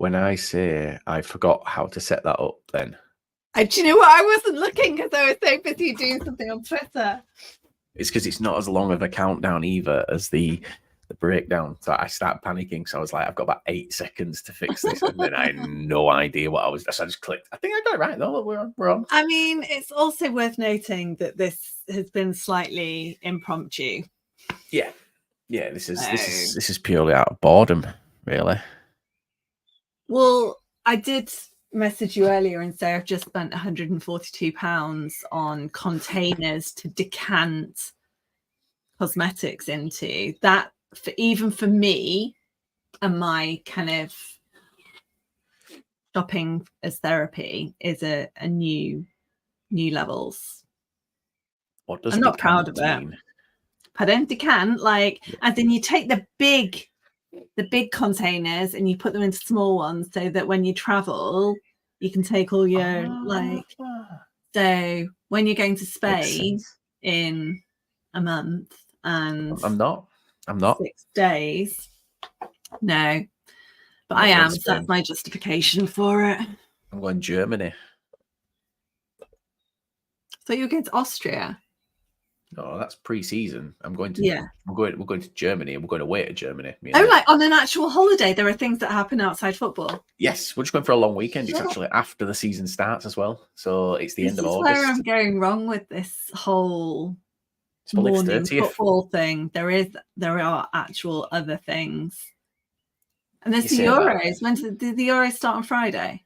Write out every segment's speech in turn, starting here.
when I say I forgot how to set that up, then do you know what? I wasn't looking because I was so busy doing something on Twitter. it's because it's not as long of a countdown either as the breakdown. So I started panicking. So I was like, I've got about 8 seconds to fix this, and then I had no idea what I was. So I just clicked. I think I got it right though. We're on. I mean, it's also worth noting that this has been slightly impromptu. Yeah. This is purely out of boredom, really. Well, I did message you earlier and say I've just spent £142 on containers to decant cosmetics into. That, even for me and my kind of shopping as therapy, is a new levels. What does I'm not proud of mean? it. Pardon? Decant, like, as in you take the big containers and you put them into small ones so that when you travel you can take all your so when you're going to Spain in a month and I'm not 6 days, no, but I am, so that's my justification for it. I'm going Germany. So you're going to Austria? No, that's pre-season. We're going to Germany, and we're going away to Germany. Like on an actual holiday. There are things that happen outside football. Yes, we're just going for a long weekend. It's actually after the season starts as well, so it's the end of August. This is where I'm going wrong with this whole morning football thing. There are actual other things, and there's the Euros. When did the Euros start on Friday?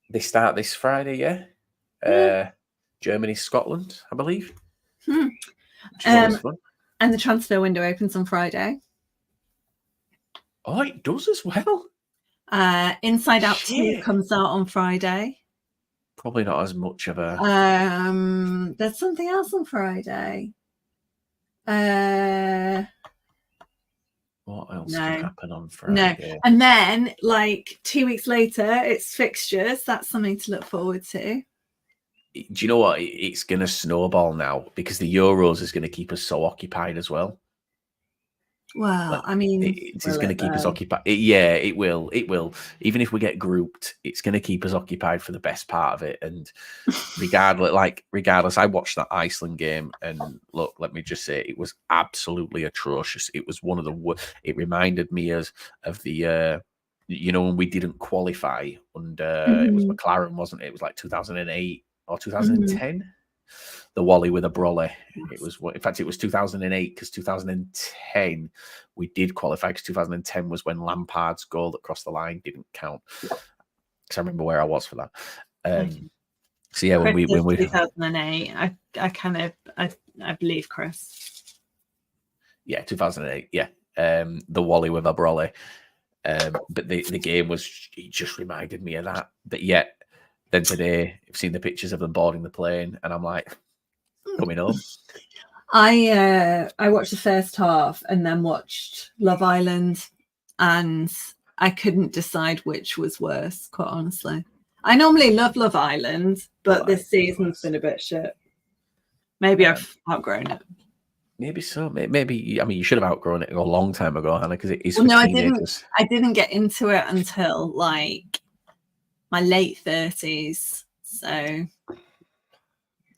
They start this Friday, yeah. Germany, Scotland, I believe. And the transfer window opens on Friday. Oh, it does as well. Inside Out 2 comes out on Friday. Probably not as much of a. There's something else on Friday. What else can happen on Friday? No, and then like 2 weeks later, it's fixtures. That's something to look forward to. Do you know what? It's going to snowball now because the Euros is going to keep us so occupied as well. Well, I mean, it's going to keep us occupied. It will. It will. Even if we get grouped, it's going to keep us occupied for the best part of it. And regardless, I watched that Iceland game, and look, let me just say, it was absolutely atrocious. It was one of the. It reminded me of the. When we didn't qualify under it was McLaren, wasn't it? It was like 2008 or 2010. The Wally with a brolly. It was, in fact, it was 2008 because 2010 we did qualify because 2010 was when Lampard's goal that crossed the line didn't count. Because I remember where I was for that. So yeah, when we 2008, I believe Chris. Yeah, 2008. Yeah, the Wally with a brolly. But the game it just reminded me of that. But yet, then today I've seen the pictures of them boarding the plane, and I'm like, coming home. I watched the first half and then watched Love Island, and I couldn't decide which was worse, quite honestly. I normally love Love Island, but this season's been a bit shit. Maybe I've outgrown it. Maybe so. Maybe. I mean, you should have outgrown it a long time ago, Hannah, because it is. Well, no, teenagers. I didn't get into it until like my late 30s. So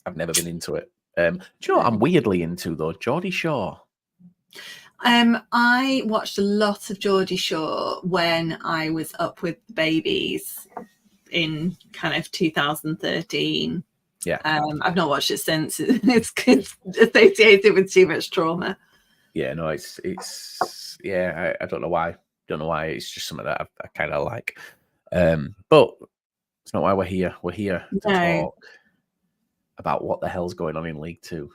I've never been into it. Do you know what I'm weirdly into though? Geordie Shore. I watched a lot of Geordie Shore when I was up with the babies in kind of 2013. Yeah. I've not watched it since. It's associated with too much trauma. Yeah, no, it's yeah, I don't know why. Don't know why. It's just something that I kind of like. But it's not why we're here. We're here to talk about what the hell's going on in League Two.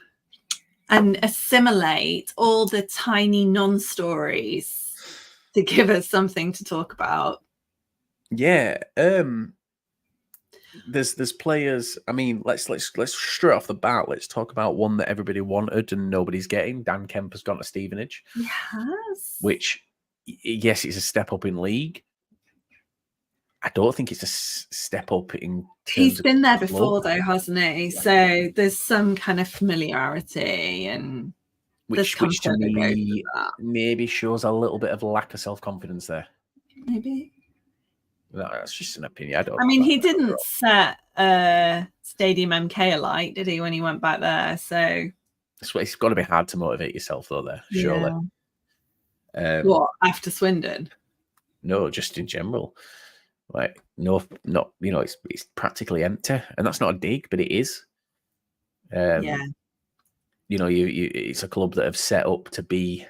And assimilate all the tiny non-stories to give us something to talk about. Yeah. There's players. I mean, let's straight off the bat. Let's talk about one that everybody wanted and nobody's getting. Dan Kemp has gone to Stevenage. Yes. Which, yes, it's a step up in league. I don't think it's a step up in. He's been there before, though, hasn't he? So there's some kind of familiarity, and which to me maybe shows a little bit of lack of self-confidence there. Maybe. No, that's just an opinion. I don't. I mean, he didn't set Stadium MK alight, did he, when he went back there? So it's got to be hard to motivate yourself, though. There, surely. What, after Swindon? No, just in general. Like, no, not, you know, it's practically empty, and that's not a dig, but it is. You know, it's a club that have set up to be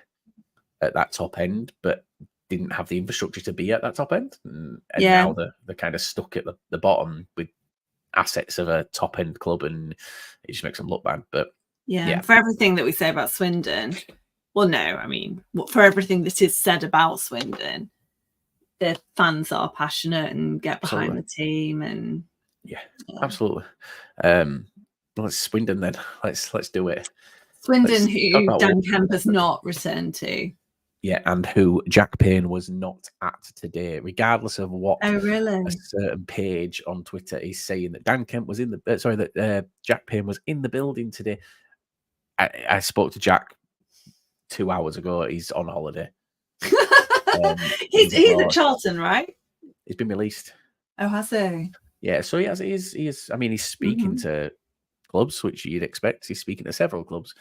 at that top end, but didn't have the infrastructure to be at that top end, and now they're kind of stuck at the bottom with assets of a top end club, and it just makes them look bad. But for everything that we say about Swindon, well, no, I mean, for everything that is said about Swindon, the fans are passionate and get behind the team, and absolutely. Let's Swindon then. Let's do it. Swindon, who Dan Kemp has not returned to. Yeah, and who Jack Payne was not at today, regardless of what a certain page on Twitter is saying that Dan Kemp was in the that Jack Payne was in the building today. I spoke to Jack 2 hours ago. He's on holiday. He's at Charlton, right? He's been released. Oh, has he? Yeah, so he is. I mean, he's speaking to clubs, which you'd expect. He's speaking to several clubs,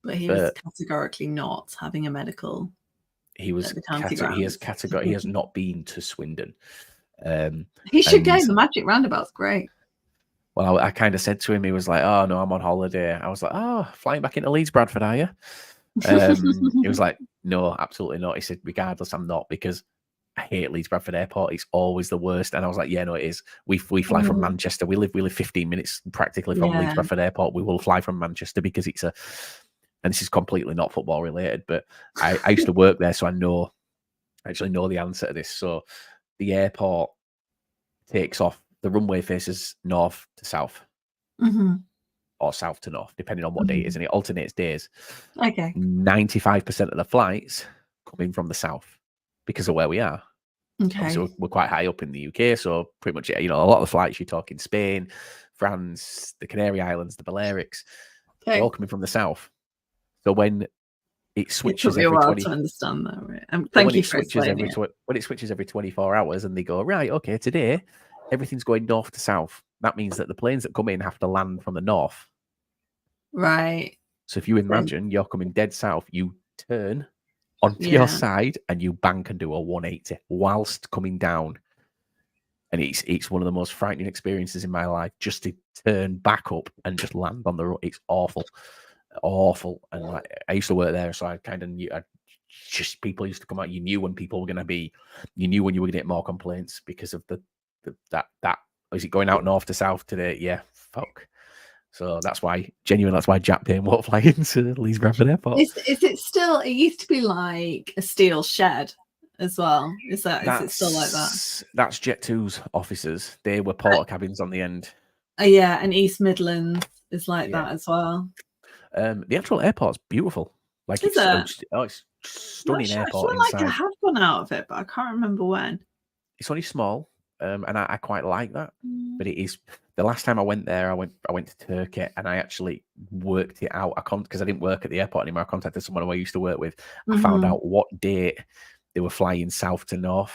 but he was categorically not having a medical. He was. He has not been to Swindon. He should go. The Magic Roundabout's great. Well, I kind of said to him, he was like, "Oh no, I'm on holiday." I was like, "Oh, flying back into Leeds, Bradford, are you?" He was like, "No, absolutely not." He said, "Regardless, I'm not, because I hate Leeds Bradford Airport. It's always the worst." And I was like, "Yeah, no, it is. We fly from Manchester. We live 15 minutes practically from Leeds Bradford Airport. We will fly from Manchester because it's a." And this is completely not football related, but I used to work there, so I actually know the answer to this. So the airport takes off. The runway faces north to south, or south to north, depending on what day it is, and it alternates days. Okay. 95% of the flights come in from the south because of where we are. Okay. So we're quite high up in the UK, so pretty much, you know, a lot of the flights you're talking Spain, France, the Canary Islands, the Balearics, they're all coming from the south. So when it switches every 20, to understand that, right? Thank you for explaining it. When it switches every 24 hours, and they go, right, okay, today everything's going north to south. That means that the planes that come in have to land from the north. Right. So if you imagine you're coming dead south, you turn onto your side and you bank and do a 180 whilst coming down. And it's one of the most frightening experiences in my life, just to turn back up and just land on the road. It's awful. And like, I used to work there, so I kind of knew. People used to come out. You knew when people were going to be. You knew when you were going to get more complaints because of that. Is it going out north to south today? Yeah, fuck. So that's why Jack Payne won't fly into Leeds Bradford Airport. Is it still? It used to be like a steel shed as well. Is it still like that? That's Jet2's offices. They were porter cabins on the end. Yeah, and East Midlands is like that as well. The actual airport's beautiful. Like it's stunning airport inside. Like I have gone out of it, but I can't remember when. It's only small, and I quite like that. But it is. The last time I went there, I went to Turkey, and I actually worked it out. Because I didn't work at the airport anymore. I contacted someone who I used to work with. I found out what date they were flying south to north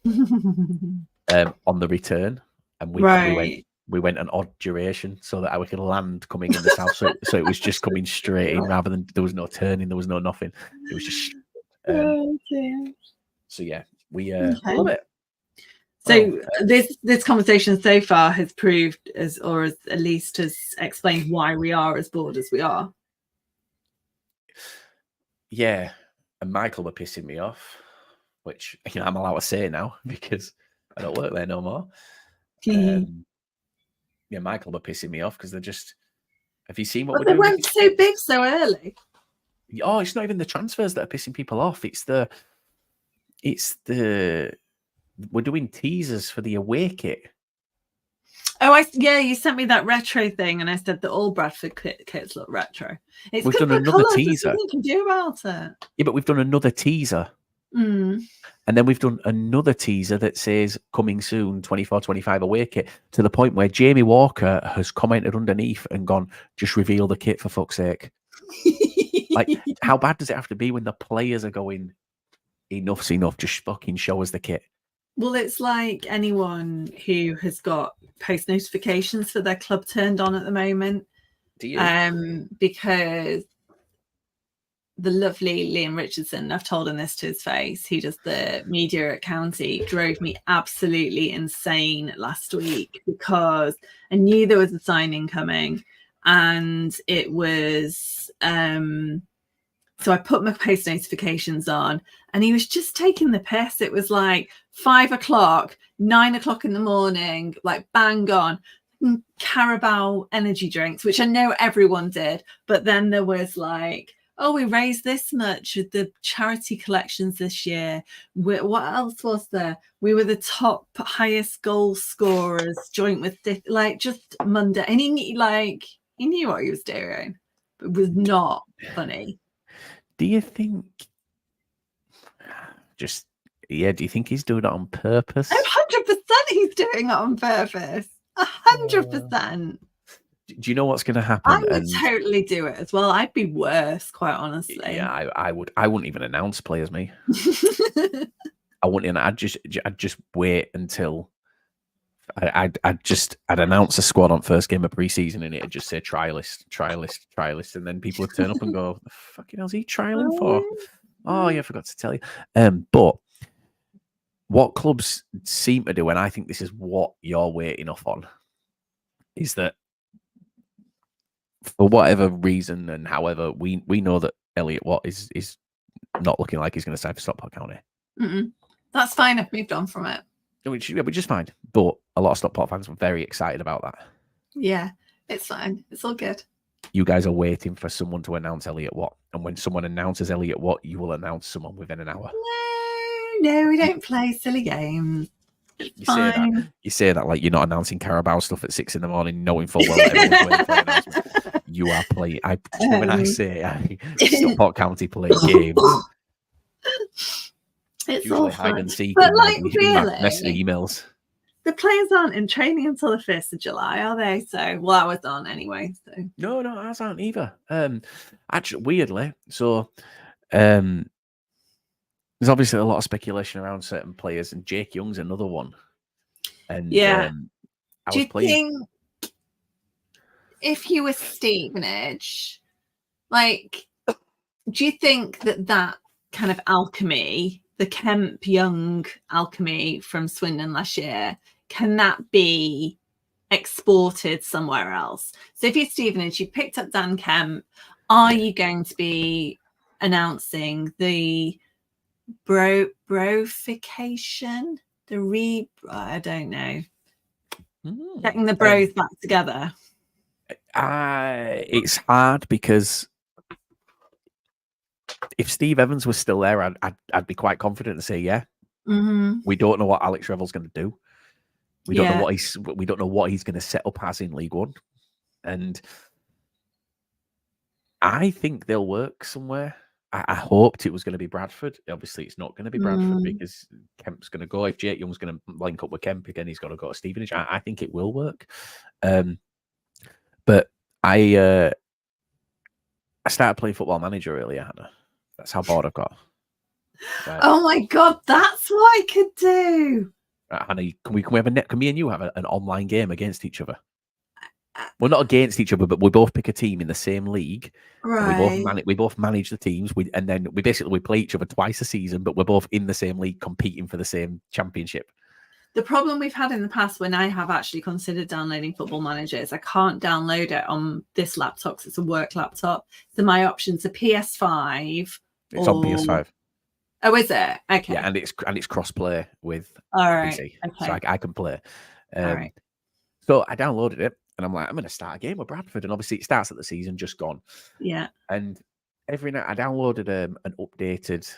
on the return, and we went an odd duration so that we could land coming in the south. So it was just coming straight in rather than there was no turning, there was no nothing. It was just. So yeah, we love it. So this conversation so far has proved, or at least has explained why we are as bored as we are. Yeah, and my club are pissing me off, which I'm allowed to say now because I don't work there no more. Yeah, my club are pissing me off because they're just. Have you seen what we're doing? They went so big so early. Oh, it's not even the transfers that are pissing people off. It's the. We're doing teasers for the away kit. Oh, you sent me that retro thing, and I said that all Bradford kits look retro. We've done another teaser. There's nothing you can do about it. Yeah, but we've done another teaser. And then we've done another teaser that says coming soon, 24-25 away kit, to the point where Jamie Walker has commented underneath and gone, just reveal the kit for fuck's sake. Like, how bad does it have to be when the players are going, enough's enough, just fucking show us the kit? Well, it's like anyone who has got post notifications for their club turned on at the moment. Do you? Because the lovely Liam Richardson, I've told him this to his face, he does the media at County, drove me absolutely insane last week because I knew there was a signing coming, and it was so I put my post notifications on, and he was just taking the piss. It was like 5 o'clock, 9 o'clock in the morning, like bang on. Carabao energy drinks, which I know everyone did, but then there was like, oh, we raised this much with the charity collections this year. What else was there? We were the top highest goal scorers, joint with like just Monday, and he knew what he was doing, but it was not funny. Do you think? Do you think he's doing it on purpose? 100% he's doing it on purpose. 100%. Do you know what's going to happen? I would totally do it as well. I'd be worse, quite honestly. Yeah, I would. I wouldn't even announce players, me. I wouldn't. I'd just wait until I'd announce a squad on first game of preseason, and it'd just say try list, and then people would turn up and go, "The fucking hell's he trialing for?" Oh yeah, I forgot to tell you. But what clubs seem to do, and I think this is what you're waiting off on, is that for whatever reason and however, we know that Elliot Watt is not looking like he's going to sign for Stockport County. That's fine. I've moved on from it. Which is fine. But a lot of Stockport fans were very excited about that. Yeah, it's fine. It's all good. You guys are waiting for someone to announce Elliot Watt. And when someone announces Elliot Watt, you will announce someone within an hour. No, we don't play silly games. You say that like you're not announcing Carabao stuff at 6 a.m, knowing full well that everyone's waiting for an announcement. You are playing. When I say Stockport County play games, it's usually all hide fun. and seek. But like really, messy emails. The players aren't in training until the 1st of July, are they? So, well, I was on anyway. So no, ours aren't either. Actually, weirdly, so there's obviously a lot of speculation around certain players, and Jake Young's another one. And yeah, do you think if you were Stevenage, like, do you think that kind of alchemy, the Kemp Young alchemy from Swindon last year, can that be exported somewhere else? So if you're Stevenage, you picked up Dan Kemp, are you going to be announcing the brofication? I don't know. Getting the bros back together. It's hard because if Steve Evans was still there, I'd be quite confident to say yeah. We don't know what Alex Revell's going to do. We don't know what he's going to set up as in League One, and I think they'll work somewhere. I hoped it was going to be Bradford. Obviously, it's not going to be Bradford because Kemp's going to go. If Jake Young's going to link up with Kemp again, he's got to go to Stevenage. I think it will work. But I started playing Football Manager earlier, Hannah. That's how bored I've got. Right. Oh my God, that's what I could do. Hannah, can we have can me and you have an online game against each other? Well, not against each other, but we both pick a team in the same league. Right. We both manage the teams. And then we play each other twice a season, but we're both in the same league competing for the same championship. The problem we've had in the past when I have actually considered downloading Football Manager is I can't download it on this laptop because it's a work laptop. So my options are PS5. It's on PS5. Oh, is it? Okay. Yeah, and it's cross-play with PC. Okay. So I can play. All right. So I downloaded it, and I'm like, I'm going to start a game with Bradford. And obviously it starts at the season just gone. Yeah. And every night I downloaded an updated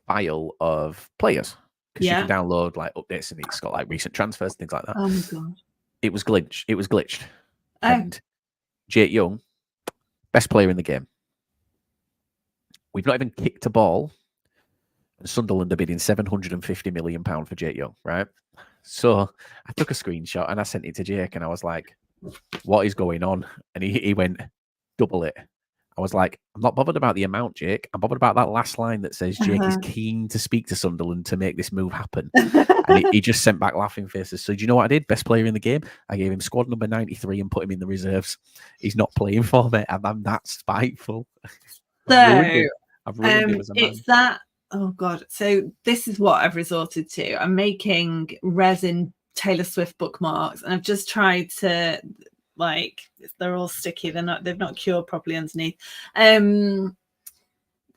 file of players. Because you can download like updates, and it's got like recent transfers, things like that. Oh my God. It was glitched. And Jake Young, best player in the game. We've not even kicked a ball. And Sunderland are bidding £750 million for Jake Young, right? So I took a screenshot and I sent it to Jake, and I was like, what is going on? And he went, double it. I was like, I'm not bothered about the amount, Jake. I'm bothered about that last line that says Jake is keen to speak to Sunderland to make this move happen. And he just sent back laughing faces. So do you know what I did? Best player in the game. I gave him squad number 93 and put him in the reserves. He's not playing for me, and I'm that spiteful. I've ruined him as a man. It's that. Oh God! So this is what I've resorted to. I'm making resin Taylor Swift bookmarks, and I've just tried to, like, they're all sticky. They've not cured properly underneath.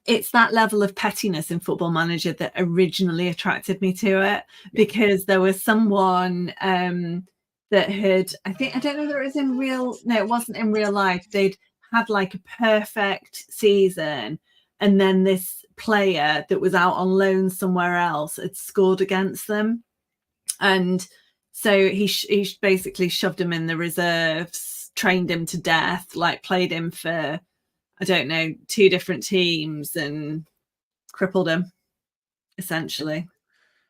It's that level of pettiness in Football Manager that originally attracted me to it, because there was someone that had, I don't know that it was in real, no, it wasn't in real life. They'd had like a perfect season, and then this player that was out on loan somewhere else had scored against them. And so he basically shoved him in the reserves, trained him to death, like played him for, I don't know, 2 different teams, and crippled him, essentially.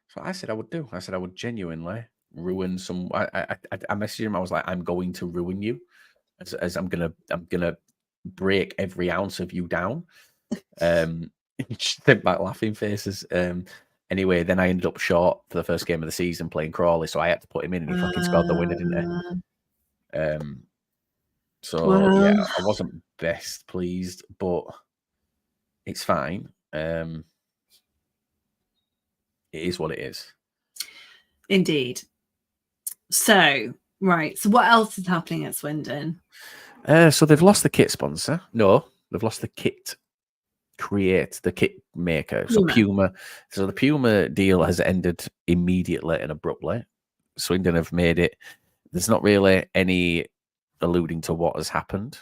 So I said I would do. I said I would genuinely ruin some. I messaged him. I was like, I'm going to ruin you, as I'm gonna break every ounce of you down. He sent back laughing faces. Anyway, then I ended up short for the first game of the season playing Crawley, so I had to put him in, and he fucking scored the winner, didn't he? So yeah, I wasn't best pleased, but it's fine. It is what it is. Indeed. So, right. So what else is happening at Swindon? So they've lost the kit sponsor. No, they've lost the kit the kit maker. So Puma. So the Puma deal has ended immediately and abruptly. Swindon have made it. There's not really any alluding to what has happened.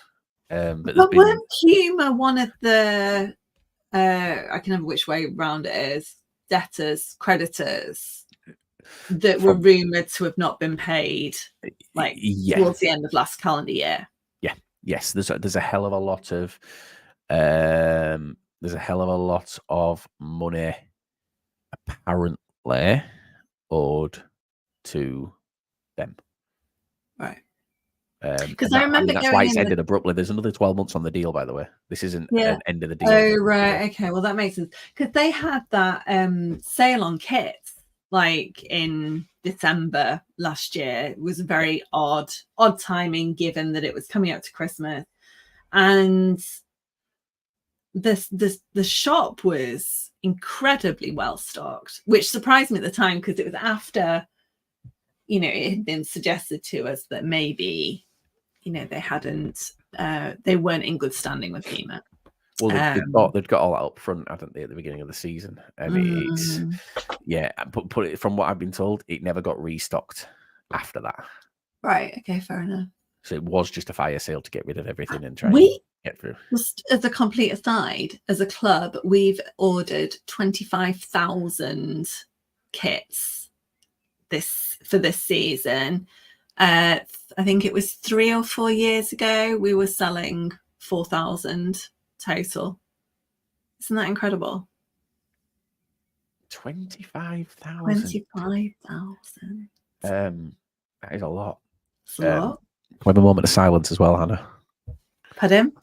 But weren't Puma one of the I can remember which way round it is, creditors that were rumoured to have not been paid, like towards the end of last calendar year. Yeah. Yes. There's a hell of a lot of money apparently owed to them. Right. Because I remember that's why it's ended abruptly. There's another 12 months on the deal, by the way. This isn't an end of the deal. Oh, right. Okay. Well, that makes sense. Because they had that sale on kits like in December last year. It was very odd timing, given that it was coming up to Christmas. And the shop was incredibly well stocked, which surprised me at the time, because it was after, it had been suggested to us that maybe, they weren't in good standing with Puma. Well, they'd got all that up front, hadn't they, at the beginning of the season? And it's, put it from what I've been told, it never got restocked after that. Right. Okay. Fair enough. So it was just a fire sale to get rid of everything and try and get through. Just as a complete aside, as a club, we've ordered 25,000 kits for this season. I think it was 3 or 4 years ago we were selling 4,000 total. Isn't that incredible? 25,000. 25,000. That is a lot. It's a lot. We have a moment of silence as well, Hannah. Pardon?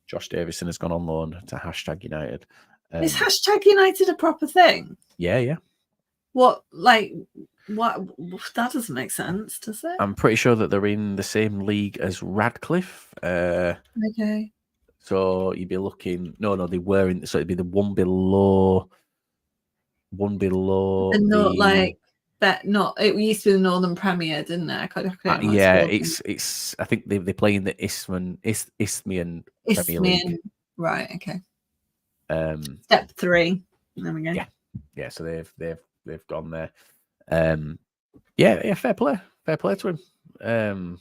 Josh Davison has gone on loan to #United. Is #United a proper thing? Yeah. What? That doesn't make sense, does it? I'm pretty sure that they're in the same league as Radcliffe. Okay. So you'd be looking. No, they were in. So it'd be the one below. They're not like that. It used to be the Northern Premier, didn't it? It's. I think they play in the Isthmian Premier League. Right. Okay. Step 3. There we go. Yeah. So they've gone there. Fair play to him.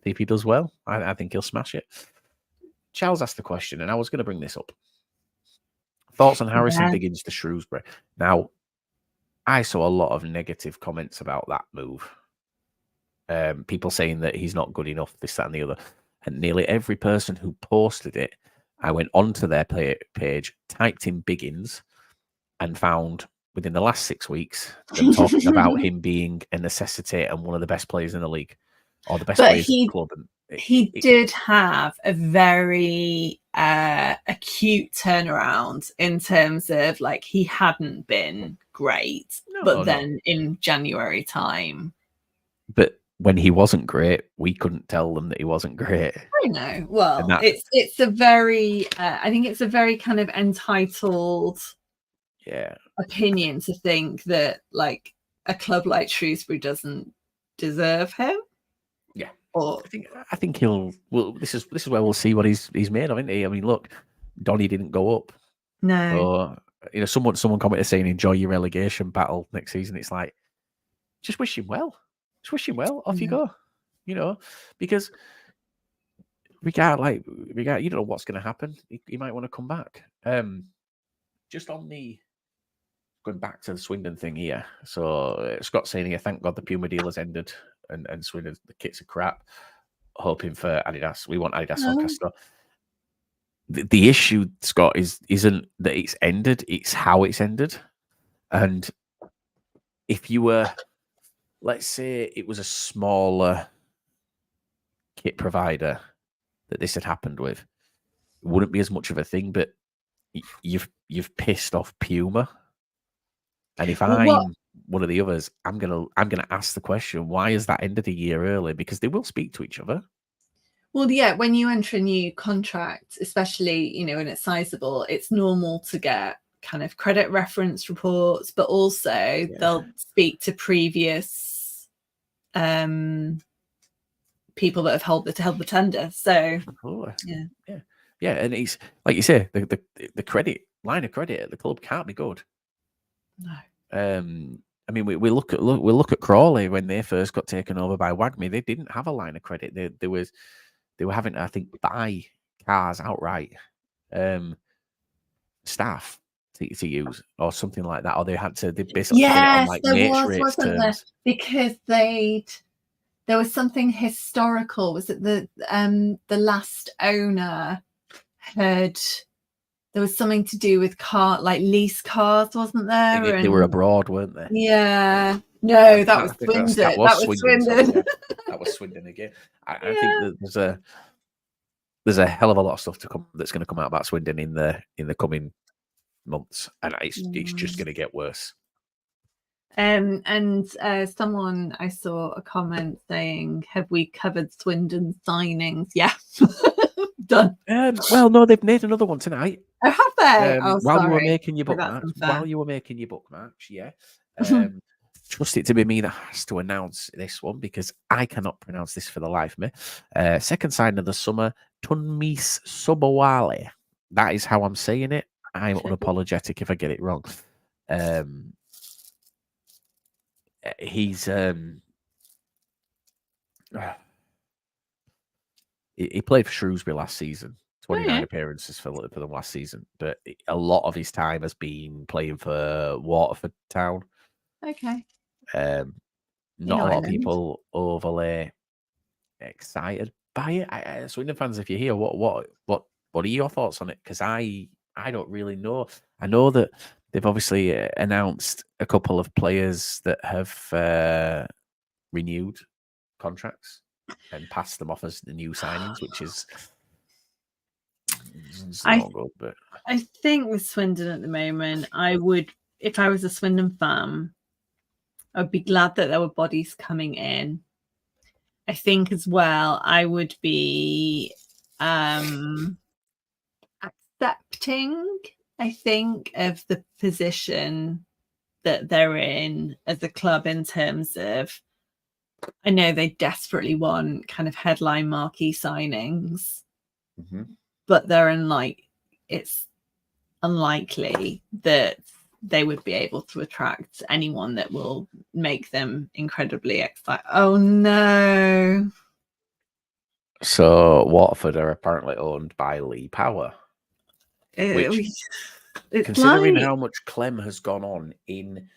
If he does well, I think he'll smash it. Charles asked the question, and I was going to bring this up. Thoughts on Harrison Biggins to Shrewsbury? Now, I saw a lot of negative comments about that move. People saying that he's not good enough, this, that, and the other. And nearly every person who posted it, I went onto their page, typed in Biggins, and found within the last 6 weeks them talking about him being a necessity and one of the best players in the league, or the best players in the club. He did have a very acute turnaround in terms of like he hadn't been great, but then in January time. But when he wasn't great, we couldn't tell them that he wasn't great. I know. Well, it's a very I think it's a very kind of entitled opinion to think that like a club like Shrewsbury doesn't deserve him. Yeah. Or I think he'll. Well, this is where we'll see what he's made of, isn't he? I mean, look, Donny didn't go up. No. So, someone commented saying enjoy your relegation battle next season. It's like, just wish him well. Just wish him well. Off you go. Because we don't know what's going to happen. He might want to come back. Just on the going back to the Swindon thing here. So Scott saying here, thank God the Puma deal has ended and Swindon, the kits are crap. Hoping for Adidas. We want Adidas on Castro. The issue, Scott, isn't that it's ended, it's how it's ended. And if you were, let's say it was a smaller kit provider that this had happened with, it wouldn't be as much of a thing, but you've pissed off Puma. And if I'm one of the others, I'm gonna ask the question, why has that ended a year early? Because they will speak to each other. Well, yeah, when you enter a new contract, especially, when it's sizable, it's normal to get kind of credit reference reports, but also they'll speak to previous people that have held the tender. So yeah, and it's like you say, the credit line of credit at the club can't be good. No. I mean, we look at Crawley when they first got taken over by Wagme. They didn't have a line of credit. They were having to, I think, buy cars outright, staff to use or something like that, or they basically get it on like mates rates terms. Because there was something historical. Was it the last owner had? There was something to do with lease cars, wasn't there? They were abroad, weren't they? Yeah. No, that was Swindon. That was Swindon. So, that was Swindon again. I think that there's a hell of a lot of stuff to come that's going to come out about Swindon in the coming months, and it's just going to get worse. And someone, I saw a comment saying, "Have we covered Swindon signings?" Yeah. Done. Well, no, they've made another one tonight. Oh, have they? While you were making your bookmarks, yeah. Trust it to be me that has to announce this one because I cannot pronounce this for the life of me. Second sign of the summer, Tunmis Subawale. That is how I'm saying it. I'm unapologetic if I get it wrong. He's he played for Shrewsbury last season. 29 appearances for them last season, but a lot of his time has been playing for Waterford Town. Okay. Not a lot of people overly excited by it. Swindon fans, if you're here, what are your thoughts on it? Because I don't really know. I know that they've obviously announced a couple of players that have renewed contracts and passed them off as the new signings, which is not good. But I think with Swindon at the moment, I would, if I was a Swindon fan, I'd be glad that there were bodies coming in. I think as well, I would be accepting, I think, of the position that they're in as a club in terms of, I know they desperately want kind of headline marquee signings, but it's unlikely that they would be able to attract anyone that will make them incredibly excited. Oh no. So Waterford are apparently owned by Lee Power. Which, considering how much Clem has gone on in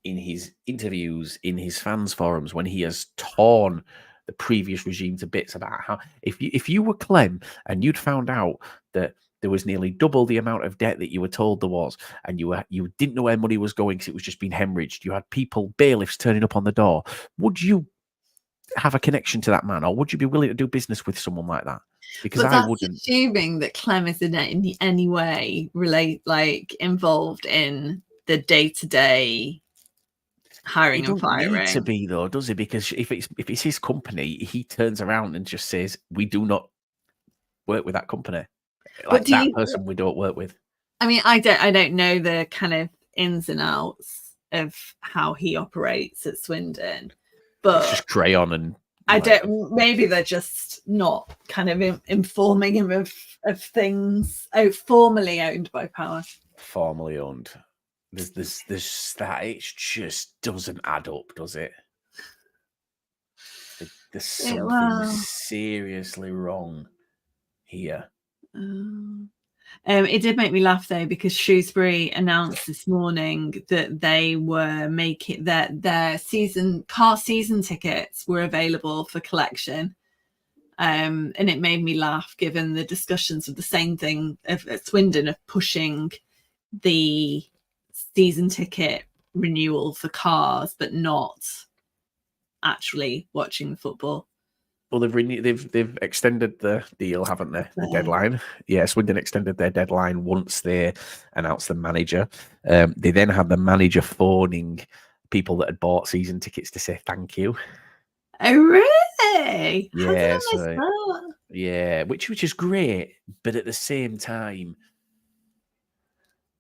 his interviews, in his fans forums, when he has torn the previous regime to bits about how if you were Clem and you'd found out that there was nearly double the amount of debt that you were told there was, and you didn't know where money was going because it was just being hemorrhaged. You had bailiffs turning up on the door. Would you have a connection to that man, or would you be willing to do business with someone like that? Because But I that's wouldn't. assuming that Clem is in any way involved in the day-to-day hiring He and don't need to firing. be though, does he? Because if it's his company, he turns around and just says, "We do not work with that company. But Like do that you? person, we don't work with." I mean, I don't know the kind of ins and outs of how he operates at Swindon, It's but just crayon and I like don't. Maybe they're just not kind of informing him of things. Oh, formerly owned by Power. formally owned. There's that. It just doesn't add up, does it? There's something Well, seriously wrong here. it did make me laugh though, because Shrewsbury announced this morning that they were making their car season tickets were available for collection. And it made me laugh, given the discussions of the same thing at Swindon of pushing the season ticket renewal for cars, but not actually watching the football. Well, they've extended the deal, haven't they? The deadline. Yeah, Swindon extended their deadline once they announced the manager. They then had the manager phoning people that had bought season tickets to say thank you. Oh, really? Yeah, How did I miss that? Yeah, which is great, but at the same time,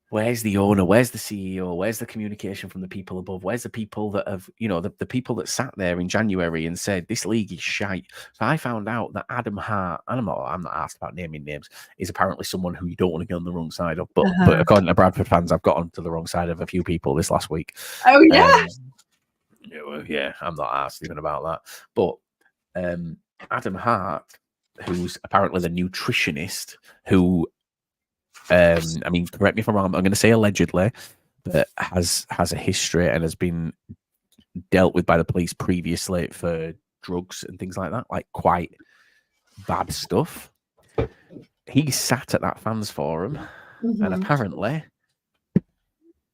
where's the owner? Where's the CEO? Where's the communication from the people above? Where's the people that have, the people that sat there in January and said this league is shite? So I found out that Adam Hart, and I'm not asked about naming names, is apparently someone who you don't want to get on the wrong side of. But according to Bradford fans, I've got onto the wrong side of a few people this last week. Oh yeah. Yeah, I'm not asked even about that. But Adam Hart, who's apparently the nutritionist who, I mean, correct me if I'm wrong, I'm going to say allegedly, but has a history and has been dealt with by the police previously for drugs and things like that, like quite bad stuff. He sat at that fans forum and apparently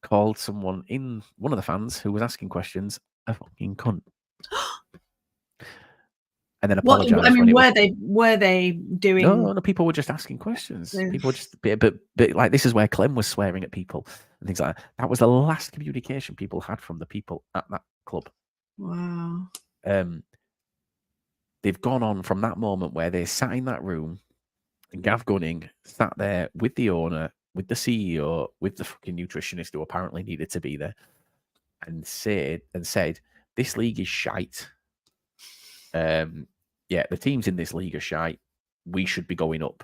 called someone in, one of the fans who was asking questions, a fucking cunt. And then apologized. I mean, were they doing? No, people were just asking questions. People were just, but like this is where Clem was swearing at people and things like that. That was the last communication people had from the people at that club. Wow. They've gone on from that moment where they sat in that room and Gav Gunning sat there with the owner, with the CEO, with the fucking nutritionist who apparently needed to be there, and said, this league is shite. Yeah, the teams in this league are shite. We should be going up.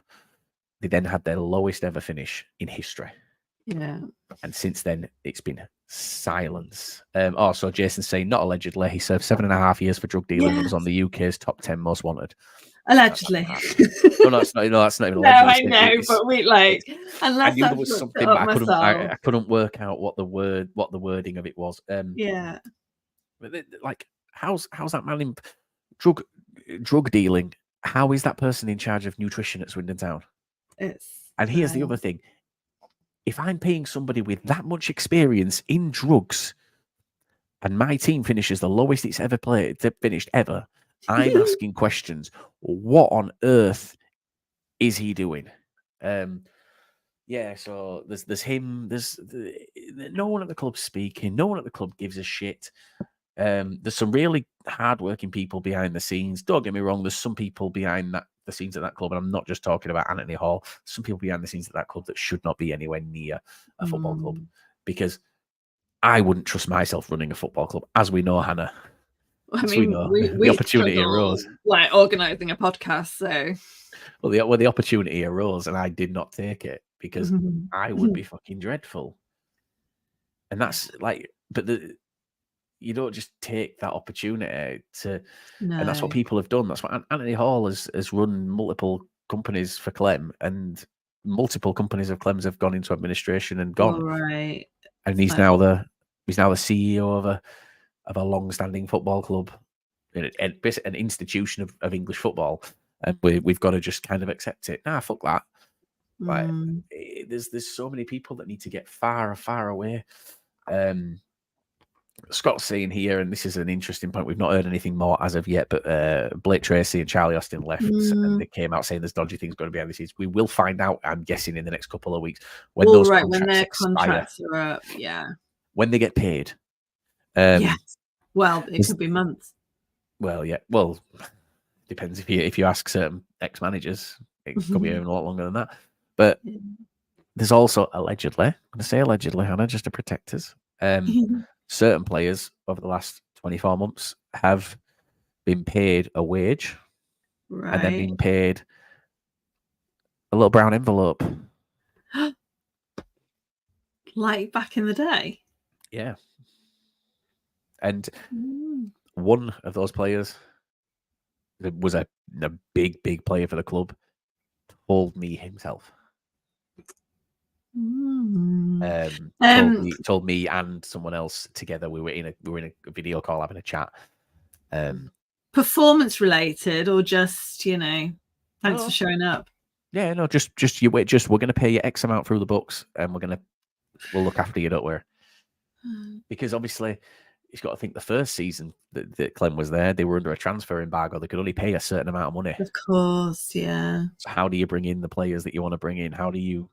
They then had their lowest ever finish in history. Yeah. And since then, it's been silence. Also, Jason's saying, not allegedly, he served 7.5 years for drug dealing and was on the UK's top 10 most wanted. Allegedly. No, that's not even allegedly. No, I know, but we like, I knew there was something, but I couldn't work out what the wording of it was. Yeah. But like, how's that man in drug dealing? How is that person in charge of nutrition at Swindon Town? And here's the other thing. If I'm paying somebody with that much experience in drugs and my team finishes the lowest it's ever finished ever, I'm asking questions. What on earth is he doing? Yeah, so there's him. There's no one at the club speaking. No one at the club gives a shit. There's some really hardworking people behind the scenes. Don't get me wrong. There's some people behind the scenes at that club, and I'm not just talking about Anthony Hall. Some people behind the scenes at that club that should not be anywhere near a football club, because I wouldn't trust myself running a football club, as we know, Hannah. I mean, the opportunity arose, like organising a podcast. So, well, the opportunity arose, and I did not take it because I would be fucking dreadful. And that's like, but you don't just take that opportunity to, and that's what people have done. That's what Anthony Hall has run multiple companies for Clem, and multiple companies of Clem's have gone into administration and gone. Right. And he's now the CEO of a long-standing football club, an institution of English football, and we've got to just kind of accept it. Nah, fuck that. Like, there's so many people that need to get far away. Scott's saying here, and this is an interesting point. We've not heard anything more as of yet, but Blake Tracy and Charlie Austin left, and they came out saying there's dodgy things going to be behind the scenes. We will find out, I'm guessing, in the next couple of weeks when those when contracts their expire, contracts are up. Yeah. When they get paid. Yes. Well, it could be months. Well, yeah. Well, depends if you ask certain ex-managers, it could be even a lot longer than that. But there's also allegedly, I'm going to say allegedly, Hannah, just to protect us. Certain players over the last 24 months have been paid a wage, and then been paid a little brown envelope. Like back in the day? Yeah. And one of those players that was a big player for the club told me himself. Told me and someone else together. We were in a video call having a chat. Performance related, or just thanks for showing up? Yeah, no, just you wait. Just we're going to pay you X amount through the books, and we'll look after you, don't worry. Because obviously, you've got to think the first season that Clem was there, they were under a transfer embargo. They could only pay a certain amount of money. Of course, yeah. So how do you bring in the players that you want to bring in? How do you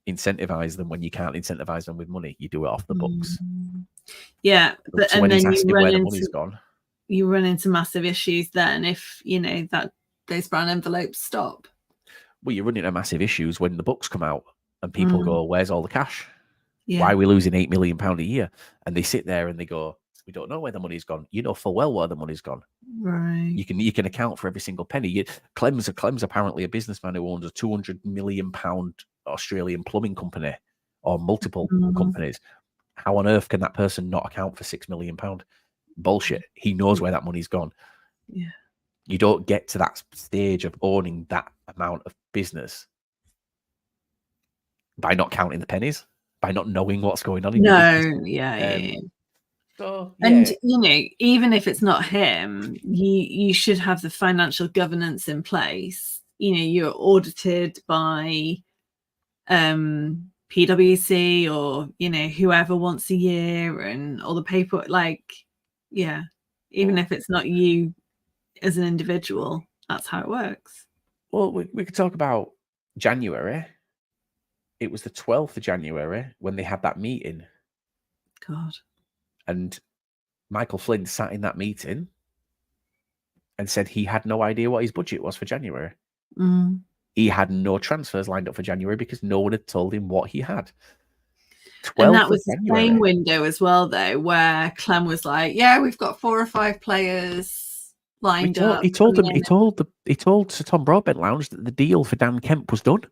incentivize them when you can't incentivize them with money? You do it off the books. Yeah, but so when he's asking where the money's gone, you run into massive issues then if that those brown envelopes stop. Well, you're running into massive issues when the books come out and people go, "Where's all the cash? Yeah. Why are we losing £8 million a year?" And they sit there and they go, "We don't know where the money's gone." You know full well where the money's gone. Right. You can account for every single penny. Clem's apparently a businessman who owns a £200 million Australian plumbing company or multiple companies. How on earth can that person not account for £6 million? Bullshit. He knows where that money's gone. Yeah. You don't get to that stage of owning that amount of business by not counting the pennies, by not knowing what's going on in your business. Yeah. So, yeah. And even if it's not him, you should have the financial governance in place. You're audited by PwC or whoever once a year, and all the paper. Even if it's not you as an individual, that's how it works. Well, we could talk about January. It was the 12th of January when they had that meeting. God. And Michael Flynn sat in that meeting and said he had no idea what his budget was for January. He had no transfers lined up for January because no one had told him what he had. And that was the same window as well, though, where Clem was like, "Yeah, we've got 4 or 5 players lined up." He told Sir Tom Broadbent Lounge that the deal for Dan Kemp was done.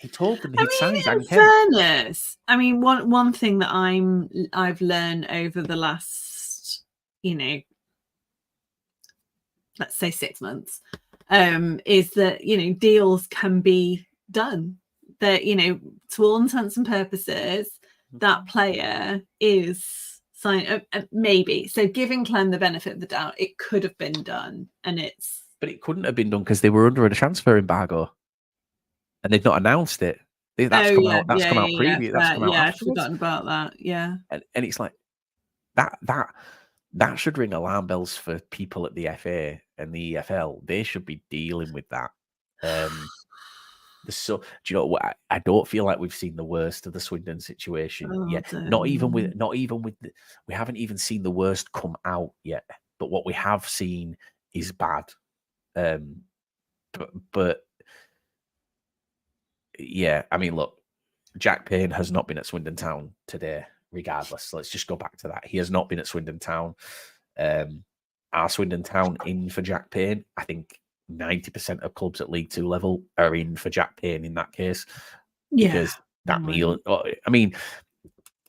He told them he'd signed Dan Kemp. Fairness, one thing that I've learned over the last, let's say 6 months, is that deals can be done. That to all intents and purposes, that player is signed. Maybe so. Giving Clem the benefit of the doubt, it could have been done, but it couldn't have been done because they were under a transfer embargo. And they've not announced it. That's come out. That's come out preview. That's come out. Yeah, I've forgotten about that. Yeah, and it's like that should ring alarm bells for people at the FA and the EFL. They should be dealing with that. Do you know what? I don't feel like we've seen the worst of the Swindon situation yet. Not even with we haven't even seen the worst come out yet. But what we have seen is bad. But yeah, look, Jack Payne has not been at Swindon Town today, regardless. Let's just go back to that. He has not been at Swindon Town. Are Swindon Town in for Jack Payne? I think 90% of clubs at League 2 level are in for Jack Payne in that case. Because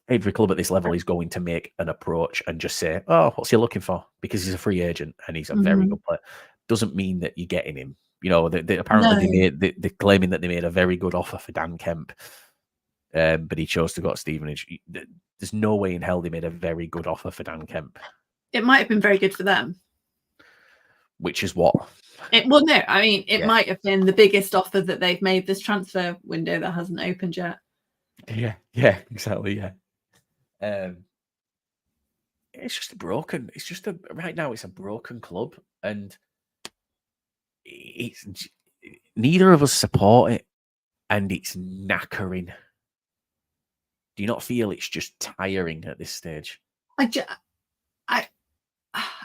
every club at this level is going to make an approach and just say, "Oh, what's he looking for?" Because he's a free agent and he's a very good player. Doesn't mean that you're getting him. Apparently they're claiming that they made a very good offer for Dan Kemp, but he chose to go to Stevenage. There's no way in hell they made a very good offer for Dan Kemp. It might have been very good for them. Which is what? It might have been the biggest offer that they've made this transfer window that hasn't opened yet. Yeah, exactly. Yeah. it's just a broken. It's just right now. It's a broken club, and it's neither of us support it, and it's knackering. Do you not feel it's just tiring at this stage?